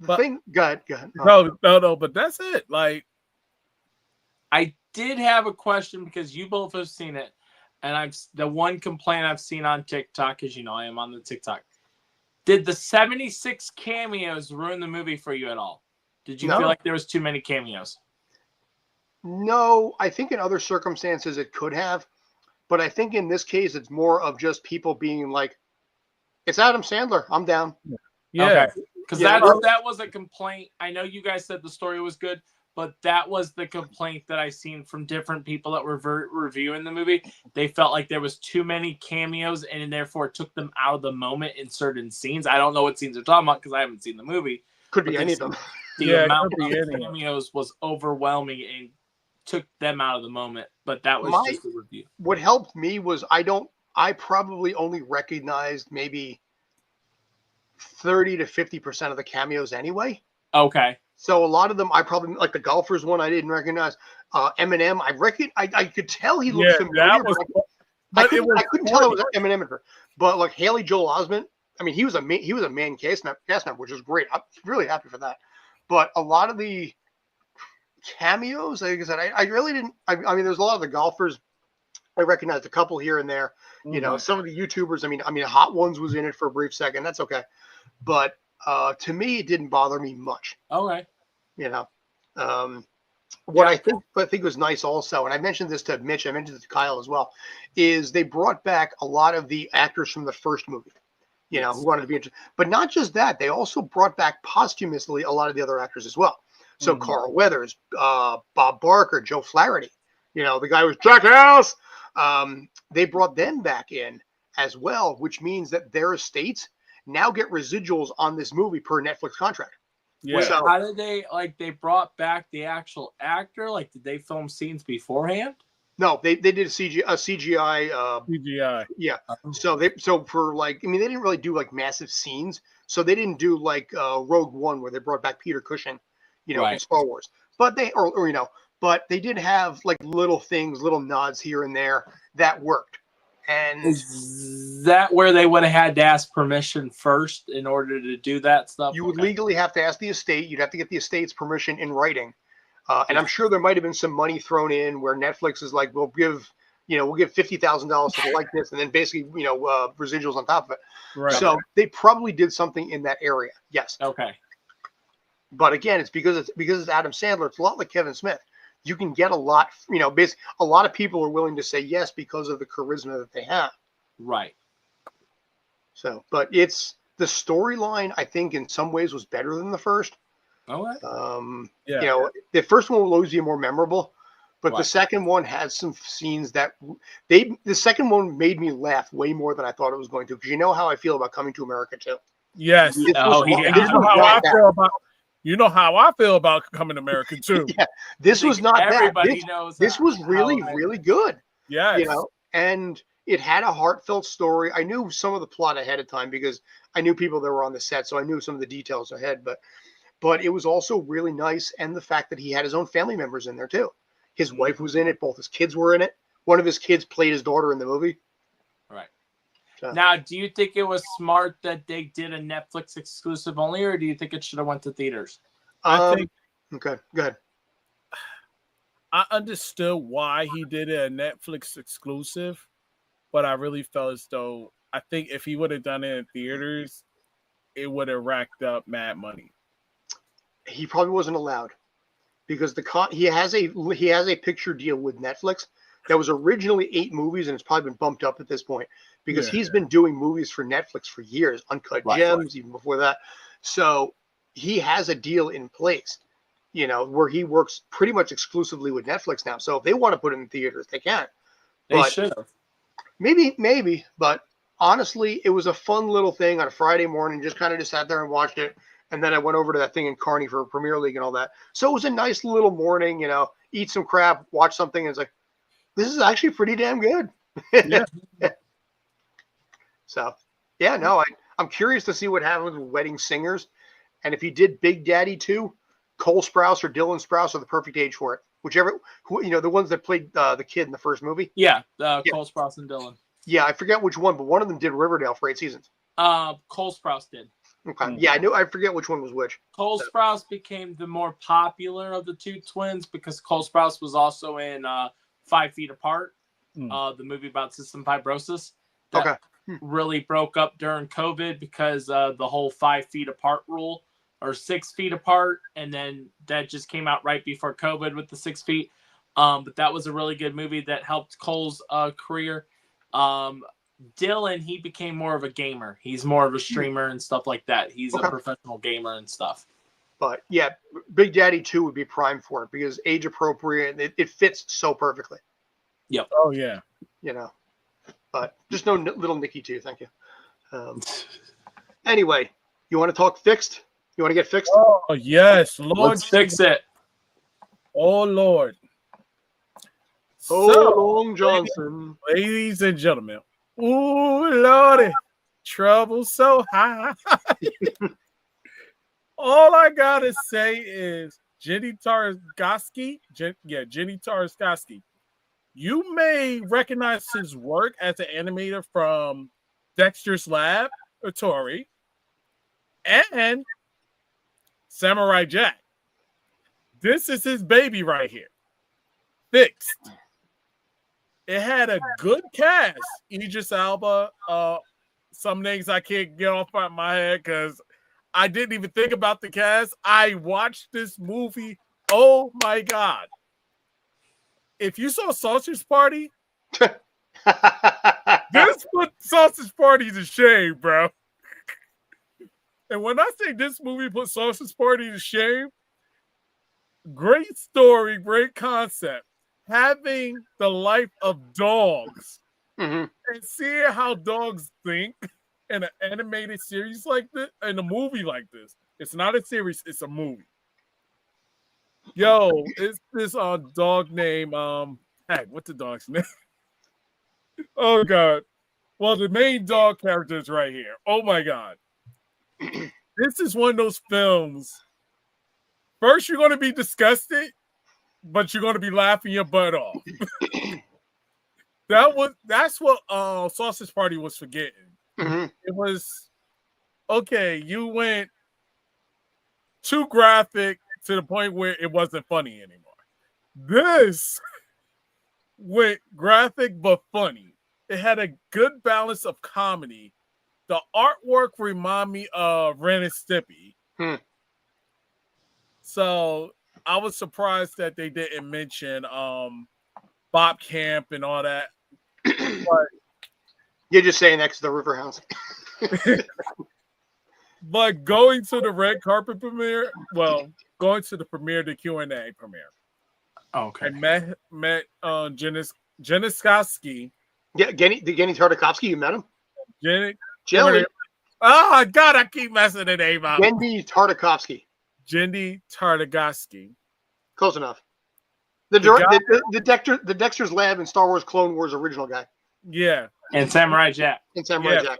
[SPEAKER 1] Go ahead.
[SPEAKER 2] No, but that's it. Like,
[SPEAKER 3] I did have a question because you both have seen it, and the one complaint I've seen on TikTok, because I am on the TikTok. Did the 76 cameos ruin the movie for you at all? Did you feel like there was too many cameos?
[SPEAKER 1] No, I think in other circumstances it could have, but I think in this case it's more of just people being like, "It's Adam Sandler. I'm down."
[SPEAKER 2] Yeah.
[SPEAKER 3] Okay. Because that was a complaint. I know you guys said the story was good, but that was the complaint that I seen from different people that were reviewing the movie. They felt like there was too many cameos and therefore took them out of the moment in certain scenes. I don't know what scenes they're talking about because I haven't seen the movie.
[SPEAKER 1] Could be any of them.
[SPEAKER 3] The amount of cameos was overwhelming and took them out of the moment. But that was just a review.
[SPEAKER 1] What helped me was I probably only recognized maybe 30 to 50% of the cameos anyway.
[SPEAKER 3] Okay.
[SPEAKER 1] So a lot of them, I probably, like the golfers one, I didn't recognize. Eminem, I could tell he looked familiar, I couldn't tell it was Eminem in her. But like Haley Joel Osment, I mean, he was a main cast member, which is great. I'm really happy for that. But a lot of the cameos, like I said, I really didn't. I mean, there's a lot of the golfers. I recognized a couple here and there. Some of the YouTubers. I mean, Hot Ones was in it for a brief second. That's okay. But to me, it didn't bother me much.
[SPEAKER 3] Okay.
[SPEAKER 1] What I think was nice also, and I mentioned this to Mitch, I mentioned it to Kyle as well, is they brought back a lot of the actors from the first movie, who wanted to be interested. But not just that, they also brought back posthumously a lot of the other actors as well. So Carl Weathers, Bob Barker, Joe Flaherty, the guy who was Jackass. They brought them back in as well, which means that their estates now get residuals on this movie per Netflix contract.
[SPEAKER 2] Yeah.
[SPEAKER 3] Wait, how did they brought back the actual actor? Like, did they film scenes beforehand?
[SPEAKER 1] No, they did a CGI.
[SPEAKER 2] CGI.
[SPEAKER 1] Yeah. So for they didn't really do like massive scenes. So they didn't do like Rogue One where they brought back Peter Cushing, in Star Wars. But but they did have like little things, little nods here and there that worked. And
[SPEAKER 3] is that where they would have had to ask permission first in order to do that stuff?
[SPEAKER 1] You would legally have to ask the estate. You'd have to get the estate's permission in writing. And I'm sure there might have been some money thrown in where Netflix is like, we'll give $50,000 for the likeness, and then basically, residuals on top of it.
[SPEAKER 2] Right.
[SPEAKER 1] So they probably did something in that area. Yes.
[SPEAKER 3] Okay.
[SPEAKER 1] But again, it's because it's Adam Sandler. It's a lot like Kevin Smith. You can get a lot, basically a lot of people are willing to say yes because of the charisma that they have.
[SPEAKER 3] Right.
[SPEAKER 1] So, but it's the storyline, I think in some ways was better than the first.
[SPEAKER 3] Okay.
[SPEAKER 1] The first one will always be more memorable, but the second one has some scenes that the second one made me laugh way more than I thought it was going to. Because you know how I feel about Coming to America too.
[SPEAKER 2] Yes. You know how I feel about Coming to America too.
[SPEAKER 1] Yeah, this was not bad.
[SPEAKER 3] Everybody knows.
[SPEAKER 1] This was really, really good.
[SPEAKER 2] Yes.
[SPEAKER 1] And it had a heartfelt story. I knew some of the plot ahead of time because I knew people that were on the set, so I knew some of the details ahead. But it was also really nice, and the fact that he had his own family members in there too. His wife was in it. Both his kids were in it. One of his kids played his daughter in the movie.
[SPEAKER 3] Right. So. Now, do you think it was smart that they did a Netflix exclusive only, or do you think it should have went to theaters?
[SPEAKER 2] I think.
[SPEAKER 1] Okay, go ahead.
[SPEAKER 2] I understood why he did a Netflix exclusive, but I really felt as though I think if he would have done it in theaters, it would have racked up mad money.
[SPEAKER 1] he probably wasn't allowed because he has a picture deal with Netflix that was originally 8 movies and it's probably been bumped up at this point because he's been doing movies for Netflix for years, Uncut Gems, even before that. So he has a deal in place, where he works pretty much exclusively with Netflix now. So if they want to put it in theaters, they can.
[SPEAKER 3] They should have.
[SPEAKER 1] Maybe, but honestly, it was a fun little thing on a Friday morning. Just sat there and watched it. And then I went over to that thing in Kearney for Premier League and all that. So it was a nice little morning, eat some crap, watch something. And it's like, this is actually pretty damn good.
[SPEAKER 2] Yeah.
[SPEAKER 1] So, yeah, no, I'm curious to see what happens with Wedding Singers. And if he did Big Daddy 2, Cole Sprouse or Dylan Sprouse are the perfect age for it. Whichever, the ones that played the kid in the first movie.
[SPEAKER 3] Yeah, Cole Sprouse and Dylan.
[SPEAKER 1] Yeah, I forget which one, but one of them did Riverdale for 8 seasons.
[SPEAKER 3] Cole Sprouse did.
[SPEAKER 1] Okay. Yeah, I forget which one was which.
[SPEAKER 3] Cole Sprouse became the more popular of the two twins because Cole Sprouse was also in 5 Feet Apart, the movie about cystic fibrosis. That really broke up during COVID because the whole 5 feet apart rule, or 6 feet apart, and then that just came out right before COVID with the 6 feet. But that was a really good movie that helped Cole's career. Dylan, he became more of a gamer. He's more of a streamer and stuff like that. He's a professional gamer and stuff.
[SPEAKER 1] But yeah, Big Daddy 2 would be prime for it because age appropriate. It fits so perfectly.
[SPEAKER 3] Yep.
[SPEAKER 2] Oh yeah.
[SPEAKER 1] But just no little Nicky too. Thank you. Anyway, you want to talk fixed? You want to get fixed?
[SPEAKER 2] Oh yes, Lord.
[SPEAKER 3] Let's fix it.
[SPEAKER 2] Oh Lord.
[SPEAKER 1] Long Johnson.
[SPEAKER 2] Ladies and gentlemen. Ooh, Lordy. Trouble so high. All I gotta say is Jenny Tarskoski. Jenny Tarskoski. You may recognize his work as an animator from Dexter's Lab, Tori, and Samurai Jack. This is his baby right here. Fixed. It had a good cast. Idris Elba. Some names I can't get off my head because I didn't even think about the cast. I watched this movie. Oh my God. If you saw Sausage Party, this put Sausage Party to shame, bro. And when I say this movie put Sausage Party to shame, great story, great concept. Having the life of dogs and seeing how dogs think in an animated series like this, in a movie like this. It's not a series, it's a movie. Yo, it's this dog named what's the dog's name? Oh God. Well, the main dog character is right here. Oh my God. This is one of those films. First, you're gonna be disgusted, but you're gonna be laughing your butt off. That's what Sausage Party was forgetting. It was okay, you went too graphic to the point where it wasn't funny anymore. This went graphic but funny. It had a good balance of comedy. The artwork reminded me of Ren and Stimpy. So I was surprised that they didn't mention Bob Camp and all that. But
[SPEAKER 1] you're just saying that's the River House.
[SPEAKER 2] But going to the red carpet premiere, going to the premiere, the Q&A premiere.
[SPEAKER 3] Okay.
[SPEAKER 2] I met Janiskowski.
[SPEAKER 1] Yeah, Genny Tartakovsky, you met him? Jelly.
[SPEAKER 2] Oh, God, I keep messing the name up.
[SPEAKER 1] Gendy Tartakovsky.
[SPEAKER 2] Jendy Tartakovsky.
[SPEAKER 1] Close enough. The Dexter's Lab and Star Wars Clone Wars original guy.
[SPEAKER 2] Yeah.
[SPEAKER 3] And Samurai Jack.
[SPEAKER 1] Jack.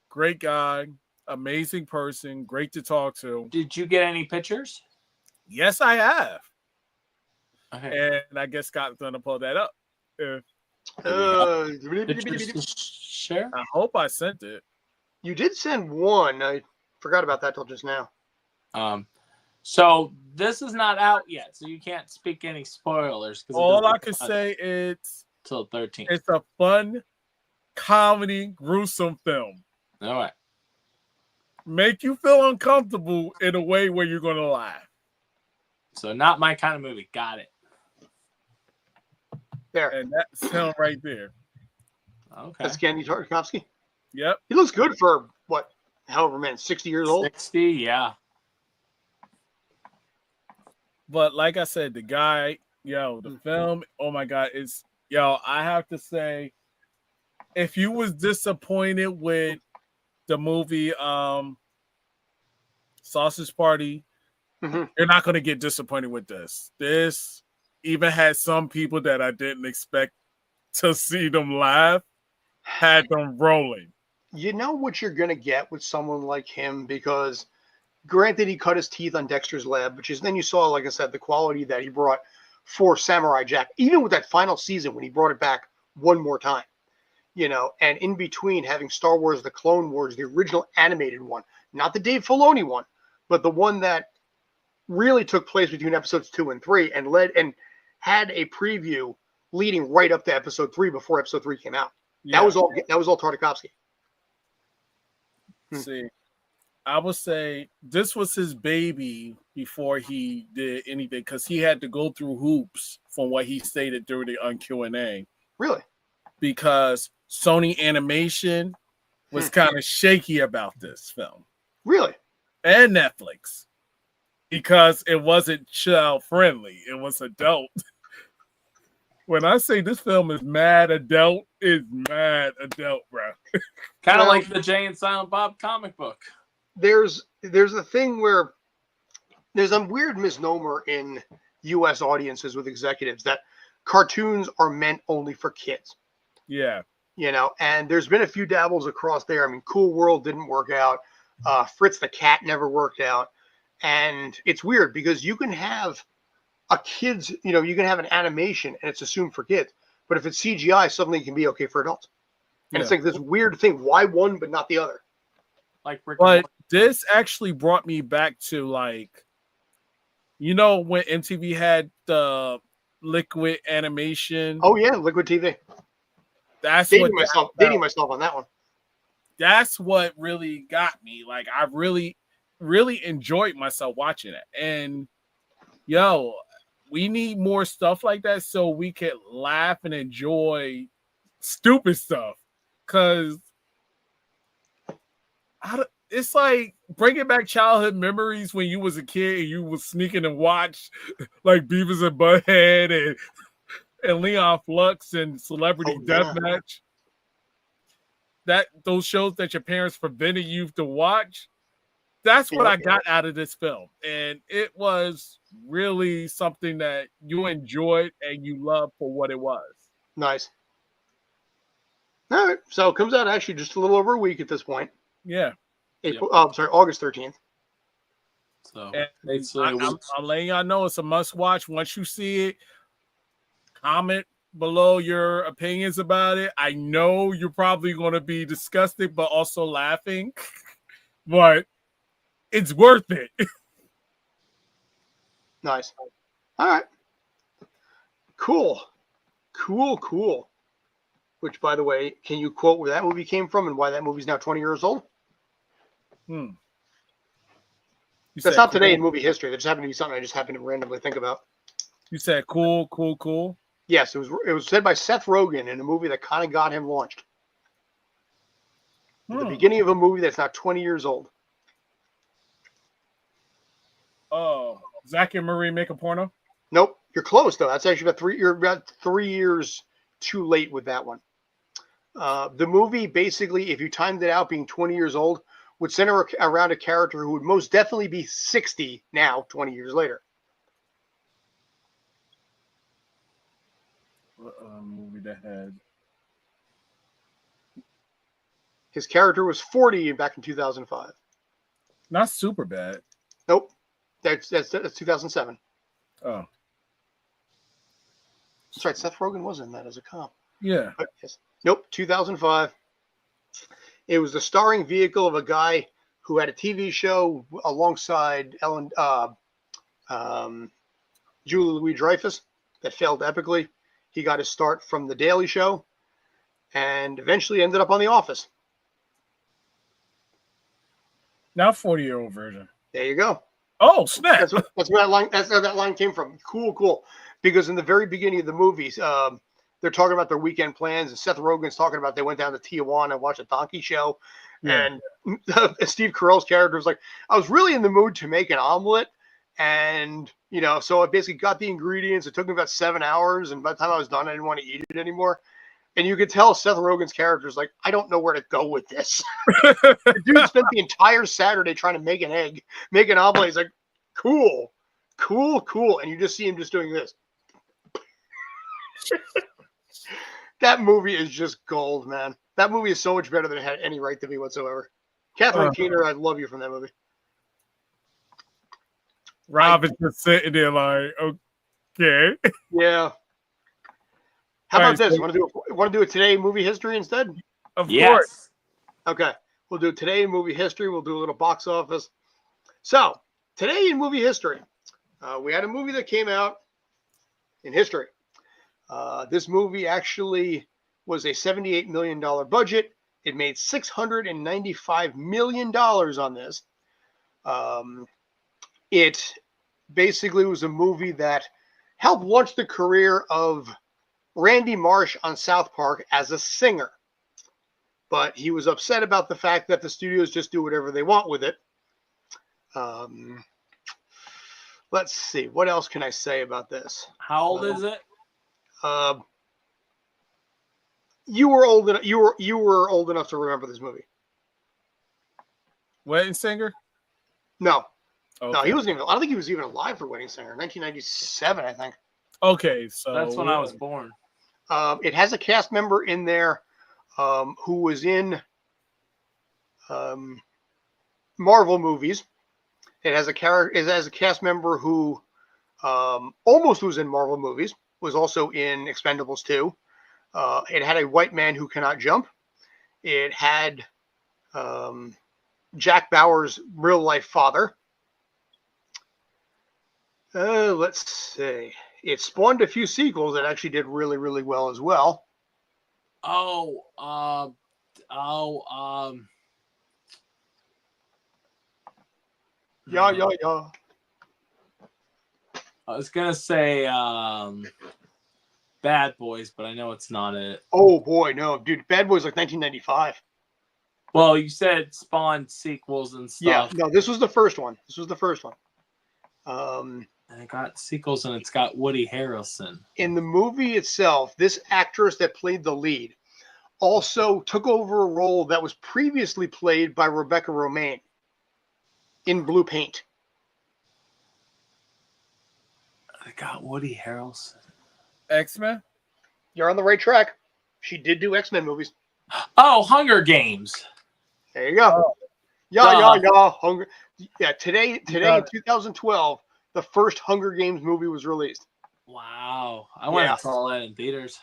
[SPEAKER 2] Great guy. Amazing person. Great to talk to.
[SPEAKER 3] Did you get any pictures?
[SPEAKER 2] Yes, I have.
[SPEAKER 3] Okay.
[SPEAKER 2] And I guess Scott's going to pull that up.
[SPEAKER 3] Share?
[SPEAKER 2] I hope I sent it.
[SPEAKER 1] You did send one. I forgot about that till just now.
[SPEAKER 3] So this is not out yet, so you can't speak any spoilers.
[SPEAKER 2] All I can say is
[SPEAKER 3] till 13th.
[SPEAKER 2] It's a fun, comedy, gruesome film.
[SPEAKER 3] All right.
[SPEAKER 2] make you feel uncomfortable in a way where you're gonna laugh.
[SPEAKER 3] So not my kind of movie. Got it.
[SPEAKER 1] There.
[SPEAKER 2] And that's him right there.
[SPEAKER 3] Okay.
[SPEAKER 1] That's Gennady Tartakovsky.
[SPEAKER 2] Yep.
[SPEAKER 1] He looks good for what, however, man, 60 years old.
[SPEAKER 3] 60, yeah.
[SPEAKER 2] But like I said, the guy, the film, oh my God, I have to say, if you was disappointed with the movie Sausage Party, you're not going to get disappointed with this. This even had some people that I didn't expect to see them laugh, had them rolling.
[SPEAKER 1] You know what you're going to get with someone like him, because granted, he cut his teeth on Dexter's Lab, which is, then you saw, like I said, the quality that he brought for Samurai Jack, even with that final season when he brought it back one more time, and in between having Star Wars, the Clone Wars, the original animated one, not the Dave Filoni one, but the one that really took place between episodes 2 and 3 and led and had a preview leading right up to episode 3 before episode 3 came out. Yeah. That was all Tartakovsky.
[SPEAKER 2] See, I would say this was his baby before he did anything, because he had to go through hoops from what he stated during the Q&A.
[SPEAKER 1] Really?
[SPEAKER 2] Because Sony Animation was kind of shaky about this film.
[SPEAKER 1] Really?
[SPEAKER 2] And Netflix. Because it wasn't child friendly. It was adult. When I say this film is mad adult, it's mad adult, bro.
[SPEAKER 3] Kind of like the Jay and Silent Bob comic book.
[SPEAKER 1] There's a thing where there's a weird misnomer in U.S. audiences with executives that cartoons are meant only for kids.
[SPEAKER 2] Yeah.
[SPEAKER 1] And there's been a few dabbles across there. I mean, Cool World didn't work out. Fritz the Cat never worked out. And it's weird because you can have a kid's, you can have an animation and it's assumed for kids. But if it's CGI, suddenly it can be okay for adults. And it's like this weird thing. Why one but not the other?
[SPEAKER 3] Like Rick.
[SPEAKER 2] But this actually brought me back to, like, when MTV had the Liquid animation.
[SPEAKER 1] Oh yeah, Liquid TV.
[SPEAKER 2] That's
[SPEAKER 1] dating myself on that one.
[SPEAKER 2] That's what really got me. Like, I really, really enjoyed myself watching it. And we need more stuff like that so we can laugh and enjoy stupid stuff. Because it's like bringing back childhood memories when you was a kid and you was sneaking and watch like Beavis and Butthead and Leon Flux and Celebrity Deathmatch. Those shows that your parents prevented you to watch. That's what I got out of this film. And it was really something that you enjoyed and you loved for what it was. Nice.
[SPEAKER 1] All right. So it comes out actually just a little over a week at this point.
[SPEAKER 2] Yeah.
[SPEAKER 1] August 13th.
[SPEAKER 3] So
[SPEAKER 2] I'm letting y'all know it's a must watch. Once you see it, comment below your opinions about it. I know you're probably going to be disgusted, but also laughing. But it's worth it.
[SPEAKER 1] Nice. All right. Cool. Which, by the way, can you quote where that movie came from and why that movie's now 20 years old? That's not today in movie history. That just happened to be something I just happened to randomly think about.
[SPEAKER 2] You said cool.
[SPEAKER 1] Yes, it was said by Seth Rogen in a movie that kind of got him launched. The beginning of a movie that's now 20 years old.
[SPEAKER 2] Oh, Zach and Marie make a porno?
[SPEAKER 1] Nope, you're close though. That's actually you're about 3 years too late with that one. The movie basically, if you timed it out being 20 years old, would center around a character who would most definitely be 60 now, 20 years later.
[SPEAKER 2] What movie that had?
[SPEAKER 1] His character was 40 back in 2005.
[SPEAKER 2] Not super bad.
[SPEAKER 1] Nope. That's 2007.
[SPEAKER 2] Oh.
[SPEAKER 1] That's right. Seth Rogen was in that as a cop.
[SPEAKER 2] Yeah.
[SPEAKER 1] But yes. Nope. 2005. It was the starring vehicle of a guy who had a TV show alongside Julia Louis-Dreyfus that failed epically. He got his start from The Daily Show and eventually ended up on The Office.
[SPEAKER 2] Now 40-year-old version.
[SPEAKER 1] There you go.
[SPEAKER 2] Oh, snap.
[SPEAKER 1] That's where that line. That's where that line came from. Cool. Because in the very beginning of the movies, they're talking about their weekend plans, and Seth Rogen's talking about they went down to Tijuana and watched a donkey show, and Steve Carell's character was like, "I was really in the mood to make an omelet, and so I basically got the ingredients. It took me about 7 hours, and by the time I was done, I didn't want to eat it anymore." And you could tell Seth Rogen's character is like, "I don't know where to go with this." The dude spent the entire Saturday trying to make an omelet. He's like, cool. And you just see him just doing this. That movie is just gold, man. That movie is so much better than it had any right to be whatsoever. Catherine Keener, I love you from that movie.
[SPEAKER 2] Rob is just sitting there like, okay.
[SPEAKER 1] Yeah. How about this? Want to do a today movie history instead?
[SPEAKER 2] Of course.
[SPEAKER 1] Okay. We'll do today in movie history. We'll do a little box office. So, today in movie history, we had a movie that came out in history. This movie actually was a $78 million budget. It made $695 million on this. It basically was a movie that helped launch the career of Randy Marsh on South Park as a singer. But he was upset about the fact that the studios just do whatever they want with it. Let's see. What else can I say about this?
[SPEAKER 3] How old is it?
[SPEAKER 1] You were old enough. You were old enough to remember this movie.
[SPEAKER 2] Wedding Singer?
[SPEAKER 1] No.
[SPEAKER 2] Okay.
[SPEAKER 1] No, he wasn't even. I don't think he was even alive for Wedding Singer. 1997, I think.
[SPEAKER 2] Okay, so
[SPEAKER 3] that's when I was born.
[SPEAKER 1] It has a cast member in there who was in Marvel movies. It has a cast member who almost was in Marvel movies. Was also in Expendables 2. It had a white man who cannot jump. It had Jack Bauer's real life father. Let's see. It spawned a few sequels that actually did really, really well as well. Yeah.
[SPEAKER 3] I was gonna say Bad Boys, but I know it's not it.
[SPEAKER 1] Oh boy, no, dude, Bad Boys like 1995.
[SPEAKER 3] Well, you said spawned sequels and stuff.
[SPEAKER 1] Yeah, no, this was the first one.
[SPEAKER 3] And it got sequels, and it's got Woody Harrelson.
[SPEAKER 1] In the movie itself, this actress that played the lead also took over a role that was previously played by Rebecca Romijn in blue paint.
[SPEAKER 3] I got Woody Harrelson.
[SPEAKER 2] X-Men?
[SPEAKER 1] You're on the right track. She did do X-Men movies.
[SPEAKER 3] Oh, Hunger Games.
[SPEAKER 1] There you go.
[SPEAKER 2] Oh.
[SPEAKER 1] Yeah. Hunger. Yeah, today in 2012, the first Hunger Games movie was released.
[SPEAKER 3] Wow. I went and saw that in theaters.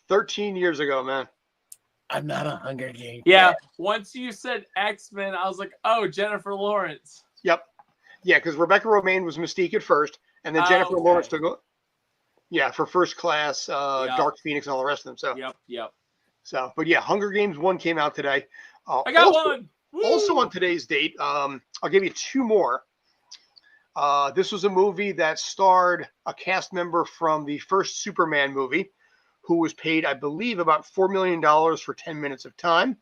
[SPEAKER 1] 13 years ago, man.
[SPEAKER 2] I'm not a Hunger Games.
[SPEAKER 3] Yeah. Once you said X-Men, I was like, oh, Jennifer Lawrence.
[SPEAKER 1] Yep. Yeah, because Rebecca Romijn was Mystique at first, and then Jennifer Lawrence took over. Yeah, for First Class, Dark Phoenix, and all the rest of them. So.
[SPEAKER 3] Yep.
[SPEAKER 1] So, but yeah, Hunger Games 1 came out today.
[SPEAKER 3] I got one. Woo!
[SPEAKER 1] Also on today's date, I'll give you two more. This was a movie that starred a cast member from the first Superman movie, who was paid, I believe, about $4 million for 10 minutes of time.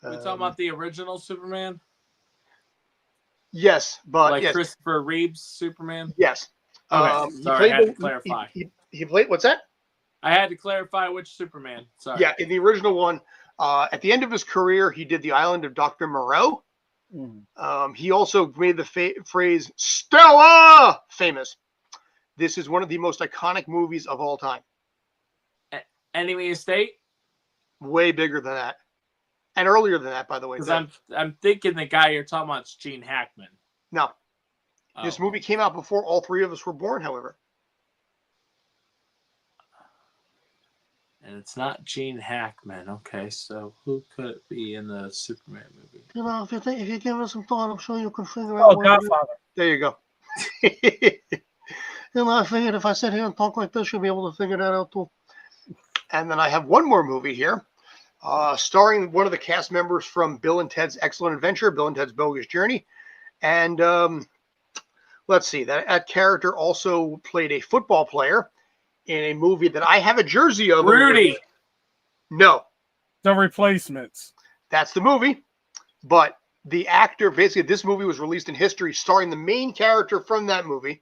[SPEAKER 3] We talking about the original Superman?
[SPEAKER 1] Yes, but
[SPEAKER 3] like Christopher Reeve's Superman?
[SPEAKER 1] Yes.
[SPEAKER 3] Okay, sorry, I had to clarify.
[SPEAKER 1] He played, what's that?
[SPEAKER 3] I had to clarify which Superman. Sorry.
[SPEAKER 1] Yeah, in the original one, at the end of his career, he did The Island of Dr. Moreau. He also made the phrase Stella famous. This is one of the most iconic movies of all time.
[SPEAKER 3] Enemy of State?
[SPEAKER 1] Way bigger than that. And earlier than that, by the way.
[SPEAKER 3] Because I'm thinking the guy you're talking about is Gene Hackman.
[SPEAKER 1] No. This movie came out before all three of us were born, however.
[SPEAKER 3] And it's not Gene Hackman. Okay, so who could it be in the Superman movie?
[SPEAKER 1] You know, if you give us some thought, I'm sure you can figure out.
[SPEAKER 2] Oh, Godfather.
[SPEAKER 1] There you go. I figured if I sit here and talk like this, you'll be able to figure that out too. And then I have one more movie here. starring one of the cast members from Bill and Ted's Excellent Adventure, Bill and Ted's Bogus Journey. And let's see, that character also played a football player in a movie that I have a jersey of.
[SPEAKER 3] Rudy.
[SPEAKER 1] No.
[SPEAKER 2] The Replacements.
[SPEAKER 1] That's the movie. But the actor, basically, this movie was released in history starring the main character from that movie.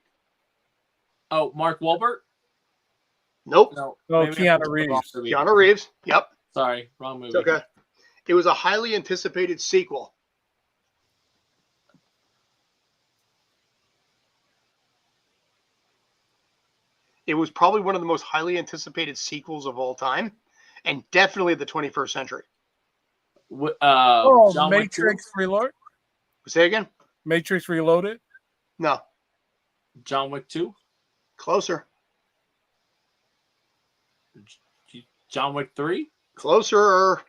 [SPEAKER 3] Oh, Mark Wahlberg?
[SPEAKER 1] Nope.
[SPEAKER 3] No.
[SPEAKER 2] Oh,
[SPEAKER 3] maybe
[SPEAKER 2] Keanu
[SPEAKER 3] I'm thinking of the wrong
[SPEAKER 2] Reeves.
[SPEAKER 3] movie.
[SPEAKER 1] Keanu Reeves. Yep.
[SPEAKER 3] Sorry, wrong movie.
[SPEAKER 1] It's okay. It was a highly anticipated sequel. It was probably one of the most highly anticipated sequels of all time, and definitely the 21st century.
[SPEAKER 3] John Wick 2?
[SPEAKER 2] Matrix Reloaded.
[SPEAKER 1] Say again?
[SPEAKER 2] Matrix Reloaded.
[SPEAKER 1] No.
[SPEAKER 3] John Wick 2?
[SPEAKER 1] Closer.
[SPEAKER 3] John Wick 3?
[SPEAKER 1] Closer.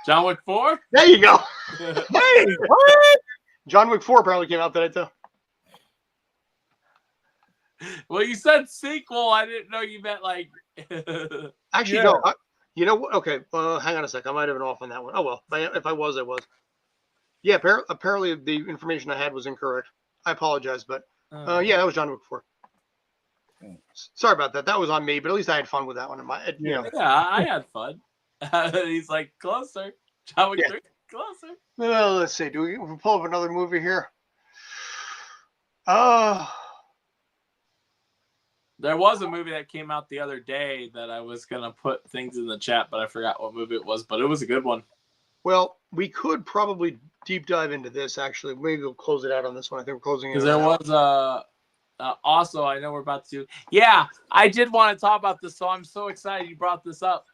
[SPEAKER 3] John Wick 4?
[SPEAKER 1] There you go.
[SPEAKER 2] Hey, what?
[SPEAKER 1] John Wick 4 apparently came out today, too.
[SPEAKER 3] Well, you said sequel. I didn't know you meant like.
[SPEAKER 1] Actually,
[SPEAKER 2] Yeah.
[SPEAKER 1] no. You know what? Okay, hang on a sec. I might have been off on that one. Oh, well. If I was, I was. Yeah, apparently the information I had was incorrect. I apologize, but yeah, that was John Wick 4. Sorry about that. That was on me, but at least I had fun with that one. You know.
[SPEAKER 3] Yeah, I had fun. He's like, closer. John Wick 3, closer.
[SPEAKER 1] Well, let's see. Do we pull up another movie here?
[SPEAKER 3] There was a movie that came out the other day that I was going to put things in the chat, but I forgot what movie it was, but it was a good one.
[SPEAKER 1] Well, we could probably deep dive into this, actually. Maybe we'll close it out on this one. I think we're closing it
[SPEAKER 3] Because
[SPEAKER 1] out.
[SPEAKER 3] there was also, I know we're about to. Yeah, I did want to talk about this, so I'm so excited you brought this up.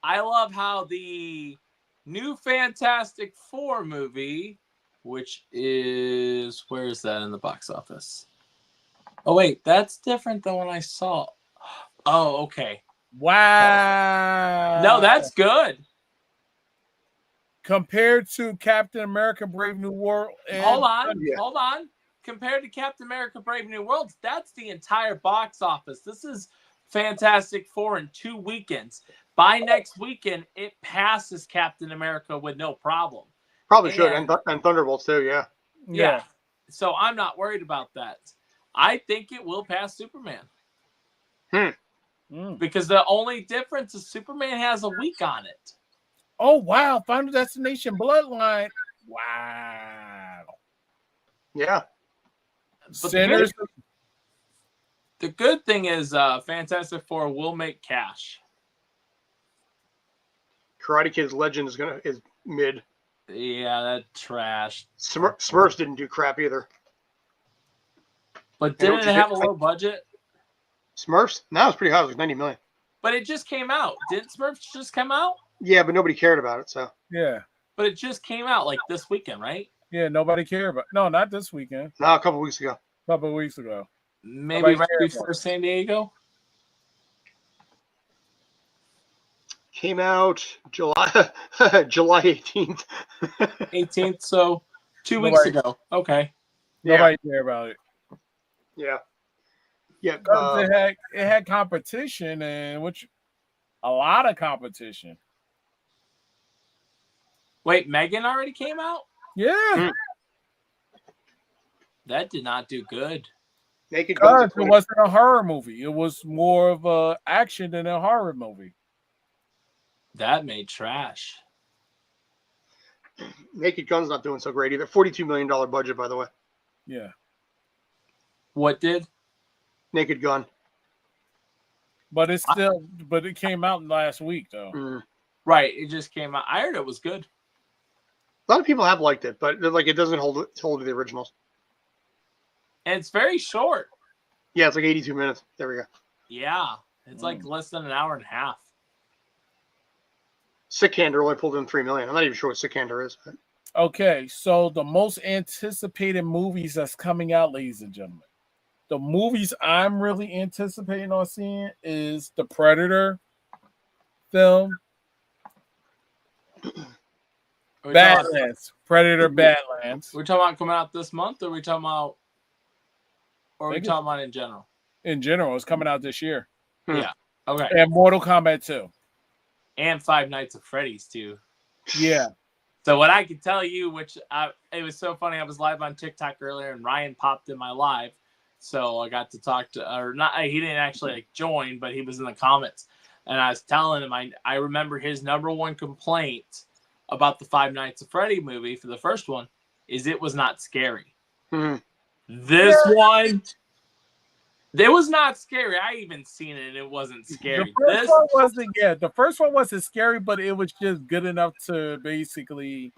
[SPEAKER 3] I love how the new Fantastic Four movie, which is, where is that in the box office? Oh, wait, that's different than when I saw. Oh, okay.
[SPEAKER 2] Wow.
[SPEAKER 3] No, that's good.
[SPEAKER 2] Compared to Captain America Brave New World. And
[SPEAKER 3] Hold on. Compared to Captain America Brave New World, that's the entire box office. This is Fantastic Four in 2 weekends. By next weekend, it passes Captain America with no problem.
[SPEAKER 1] Probably should. And Thunderbolts, too, yeah.
[SPEAKER 3] Yeah. So I'm not worried about that. I think it will pass Superman. Because the only difference is Superman has a week on it.
[SPEAKER 2] Oh, wow. Final Destination Bloodline. Wow.
[SPEAKER 1] Yeah.
[SPEAKER 3] But
[SPEAKER 2] Sinners.
[SPEAKER 3] the good thing is Fantastic Four will make cash.
[SPEAKER 1] Karate Kid's Legend is mid.
[SPEAKER 3] Yeah, that trash.
[SPEAKER 1] Smurfs didn't do crap either.
[SPEAKER 3] But didn't it have a low budget?
[SPEAKER 1] Smurfs? No, it was pretty high. It was like 90 million.
[SPEAKER 3] But it just came out. Didn't Smurfs just come out?
[SPEAKER 1] Yeah, but nobody cared about it, so.
[SPEAKER 2] Yeah.
[SPEAKER 3] But it just came out like this weekend, right?
[SPEAKER 2] Yeah, nobody cared about. No, not this weekend.
[SPEAKER 1] No, a couple weeks ago.
[SPEAKER 2] A couple of weeks ago.
[SPEAKER 3] Maybe
[SPEAKER 2] Nobody
[SPEAKER 3] right
[SPEAKER 2] cared
[SPEAKER 3] before
[SPEAKER 2] about it.
[SPEAKER 3] San Diego.
[SPEAKER 1] Came out July 18th.
[SPEAKER 3] 18th, so 2 weeks ago. Okay.
[SPEAKER 2] Nobody cared about it.
[SPEAKER 1] Yeah. Yeah.
[SPEAKER 2] Because it had competition, and a lot of competition.
[SPEAKER 3] Wait, Megan already came out?
[SPEAKER 2] Yeah.
[SPEAKER 3] That did not do good.
[SPEAKER 1] Naked
[SPEAKER 2] Because
[SPEAKER 1] Guns.
[SPEAKER 2] it wasn't a horror movie. It was more of a action than a horror movie.
[SPEAKER 3] That made trash.
[SPEAKER 1] Naked Gun's not doing so great either. $42 million budget, by the way.
[SPEAKER 2] Yeah.
[SPEAKER 3] What did?
[SPEAKER 1] Naked Gun.
[SPEAKER 2] But it came out last week though.
[SPEAKER 3] Right, it just came out. I heard it was good.
[SPEAKER 1] A lot of people have liked it, but like it doesn't hold to the originals.
[SPEAKER 3] And it's very short.
[SPEAKER 1] Yeah, it's like 82 minutes. There we go.
[SPEAKER 3] Yeah. It's like less than an hour and a half.
[SPEAKER 1] Sickander only pulled in $3 million. I'm not even sure what Sickander is. But...
[SPEAKER 2] Okay, so the most anticipated movies that's coming out, ladies and gentlemen. The movies I'm really anticipating on seeing is the Predator film. Badlands. Predator Badlands.
[SPEAKER 3] We're talking about coming out this month, or are we talking about in general?
[SPEAKER 2] In general, it's coming out this year.
[SPEAKER 3] Yeah. Okay.
[SPEAKER 2] And Mortal Kombat 2.
[SPEAKER 3] And Five Nights at Freddy's too.
[SPEAKER 2] Yeah.
[SPEAKER 3] So what I can tell you, it was so funny. I was live on TikTok earlier, and Ryan popped in my live, so I got to talk to, or not. He didn't actually join, but he was in the comments, and I was telling him I remember his number one complaint about the Five Nights at Freddy movie for the first one is it was not scary. This one. It was not scary. I even seen it and it wasn't scary.
[SPEAKER 2] The first one wasn't scary, but it was just good enough to basically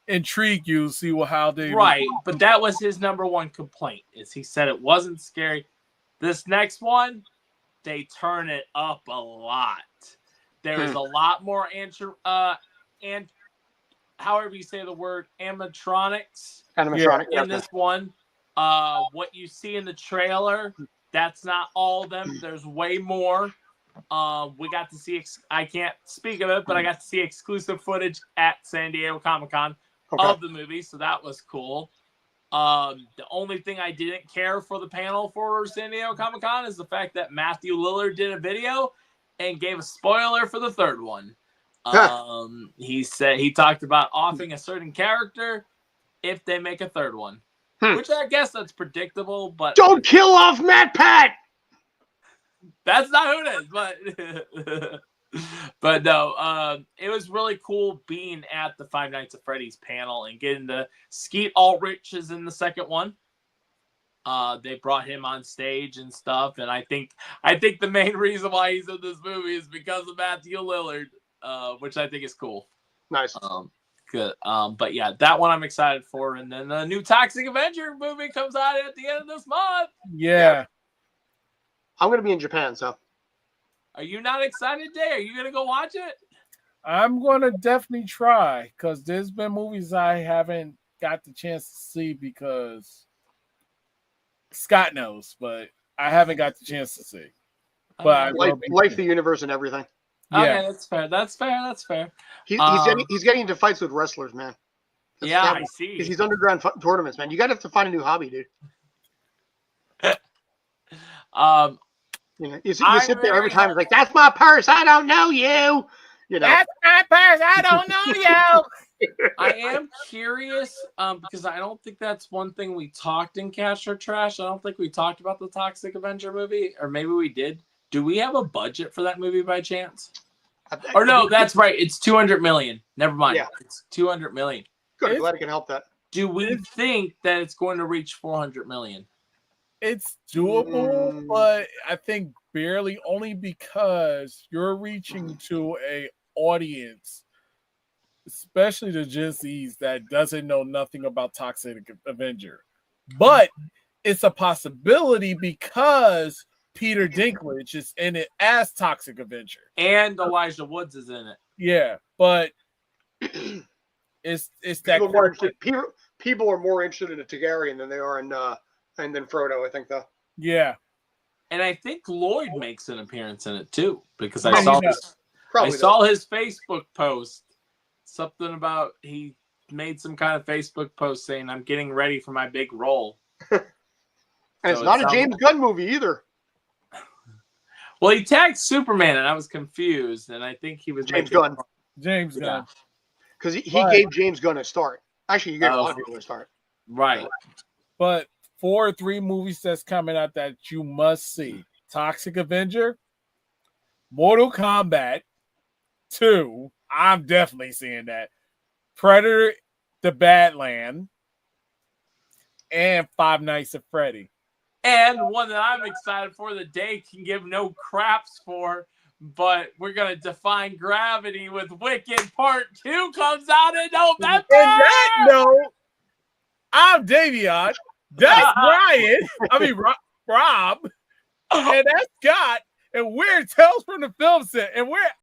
[SPEAKER 2] intrigue you, see how they
[SPEAKER 3] but that was his number one complaint, is he said it wasn't scary. This next one, they turn it up a lot. There is a lot more and however you say the word, animatronics in this one. What you see in the trailer, that's not all of them. There's way more. We got to see, I can't speak of it, but I got to see exclusive footage at San Diego Comic-Con of the movie, so that was cool. The only thing I didn't care for the panel for San Diego Comic-Con is the fact that Matthew Lillard did a video and gave a spoiler for the third one. He said he talked about offing a certain character if they make a third one. Which I guess that's predictable, but
[SPEAKER 1] don't kill off Matt Pat.
[SPEAKER 3] That's not who it is, but no, it was really cool being at the Five Nights at Freddy's panel and getting to Skeet Ulrich is in the second one. They brought him on stage and stuff, and I think the main reason why he's in this movie is because of Matthew Lillard, which I think is cool.
[SPEAKER 1] Nice.
[SPEAKER 3] Good. But yeah, that one I'm excited for. And then the new Toxic Avenger movie comes out at the end of this month.
[SPEAKER 2] Yeah.
[SPEAKER 1] I'm going to be in Japan, so.
[SPEAKER 3] Are you not excited, Day? Are you going to go watch it?
[SPEAKER 2] I'm going to definitely try, because there's been movies I haven't got the chance to see because Scott knows, but I haven't got the chance to see. But
[SPEAKER 1] life, the universe, and everything.
[SPEAKER 3] Okay, that's fair.
[SPEAKER 1] He's getting into fights with wrestlers, man.
[SPEAKER 3] I see.
[SPEAKER 1] Because he's underground tournaments, man. You got to have to find a new hobby, dude. You sit there every time. It's like, that's my purse. I don't know you.
[SPEAKER 2] That's my purse. I don't know you.
[SPEAKER 3] I am curious because I don't think that's one thing we talked in Cash or Trash. I don't think we talked about the Toxic Avenger movie, or maybe we did. Do we have a budget for that movie by chance? Or no, that's right. It's $200 million. Never mind. Yeah. It's $200 million.
[SPEAKER 1] Good. I'm glad I can help that.
[SPEAKER 3] Do we think that it's going to reach $400 million?
[SPEAKER 2] It's doable, but I think barely, only because you're reaching to a audience, especially the Gen Zs, that doesn't know nothing about Toxic Avenger. But it's a possibility because Peter Dinklage is in it as Toxic Avenger.
[SPEAKER 3] And Elijah Woods is in it.
[SPEAKER 2] Yeah, but it's that
[SPEAKER 1] people are more interested in a Targaryen than they are in and then Frodo, I think, though.
[SPEAKER 2] Yeah.
[SPEAKER 3] And I think Lloyd makes an appearance in it too, because I saw his Facebook post. Something about he made some kind of Facebook post saying, "I'm getting ready for my big role."
[SPEAKER 1] And it's not a James Gunn movie either.
[SPEAKER 3] Well, he tagged Superman, and I was confused, and I think he was
[SPEAKER 1] James Gunn.
[SPEAKER 2] James Gunn.
[SPEAKER 1] Because he gave James Gunn a start. Actually, he gave a lot of people a start.
[SPEAKER 3] Right.
[SPEAKER 2] But 4 or 3 movies that's coming out that you must see: Toxic Avenger, Mortal Kombat 2. I'm definitely seeing that. Predator, The Badland, and Five Nights at Freddy.
[SPEAKER 3] And one that I'm excited for that Dave can give no craps for, but we're going to define gravity with Wicked Part 2 comes out in November.
[SPEAKER 2] And that note, I'm Dayveonne. That's Ryan. I mean, Rob. And that's Scott. And we're Tales from the Film Set. And we're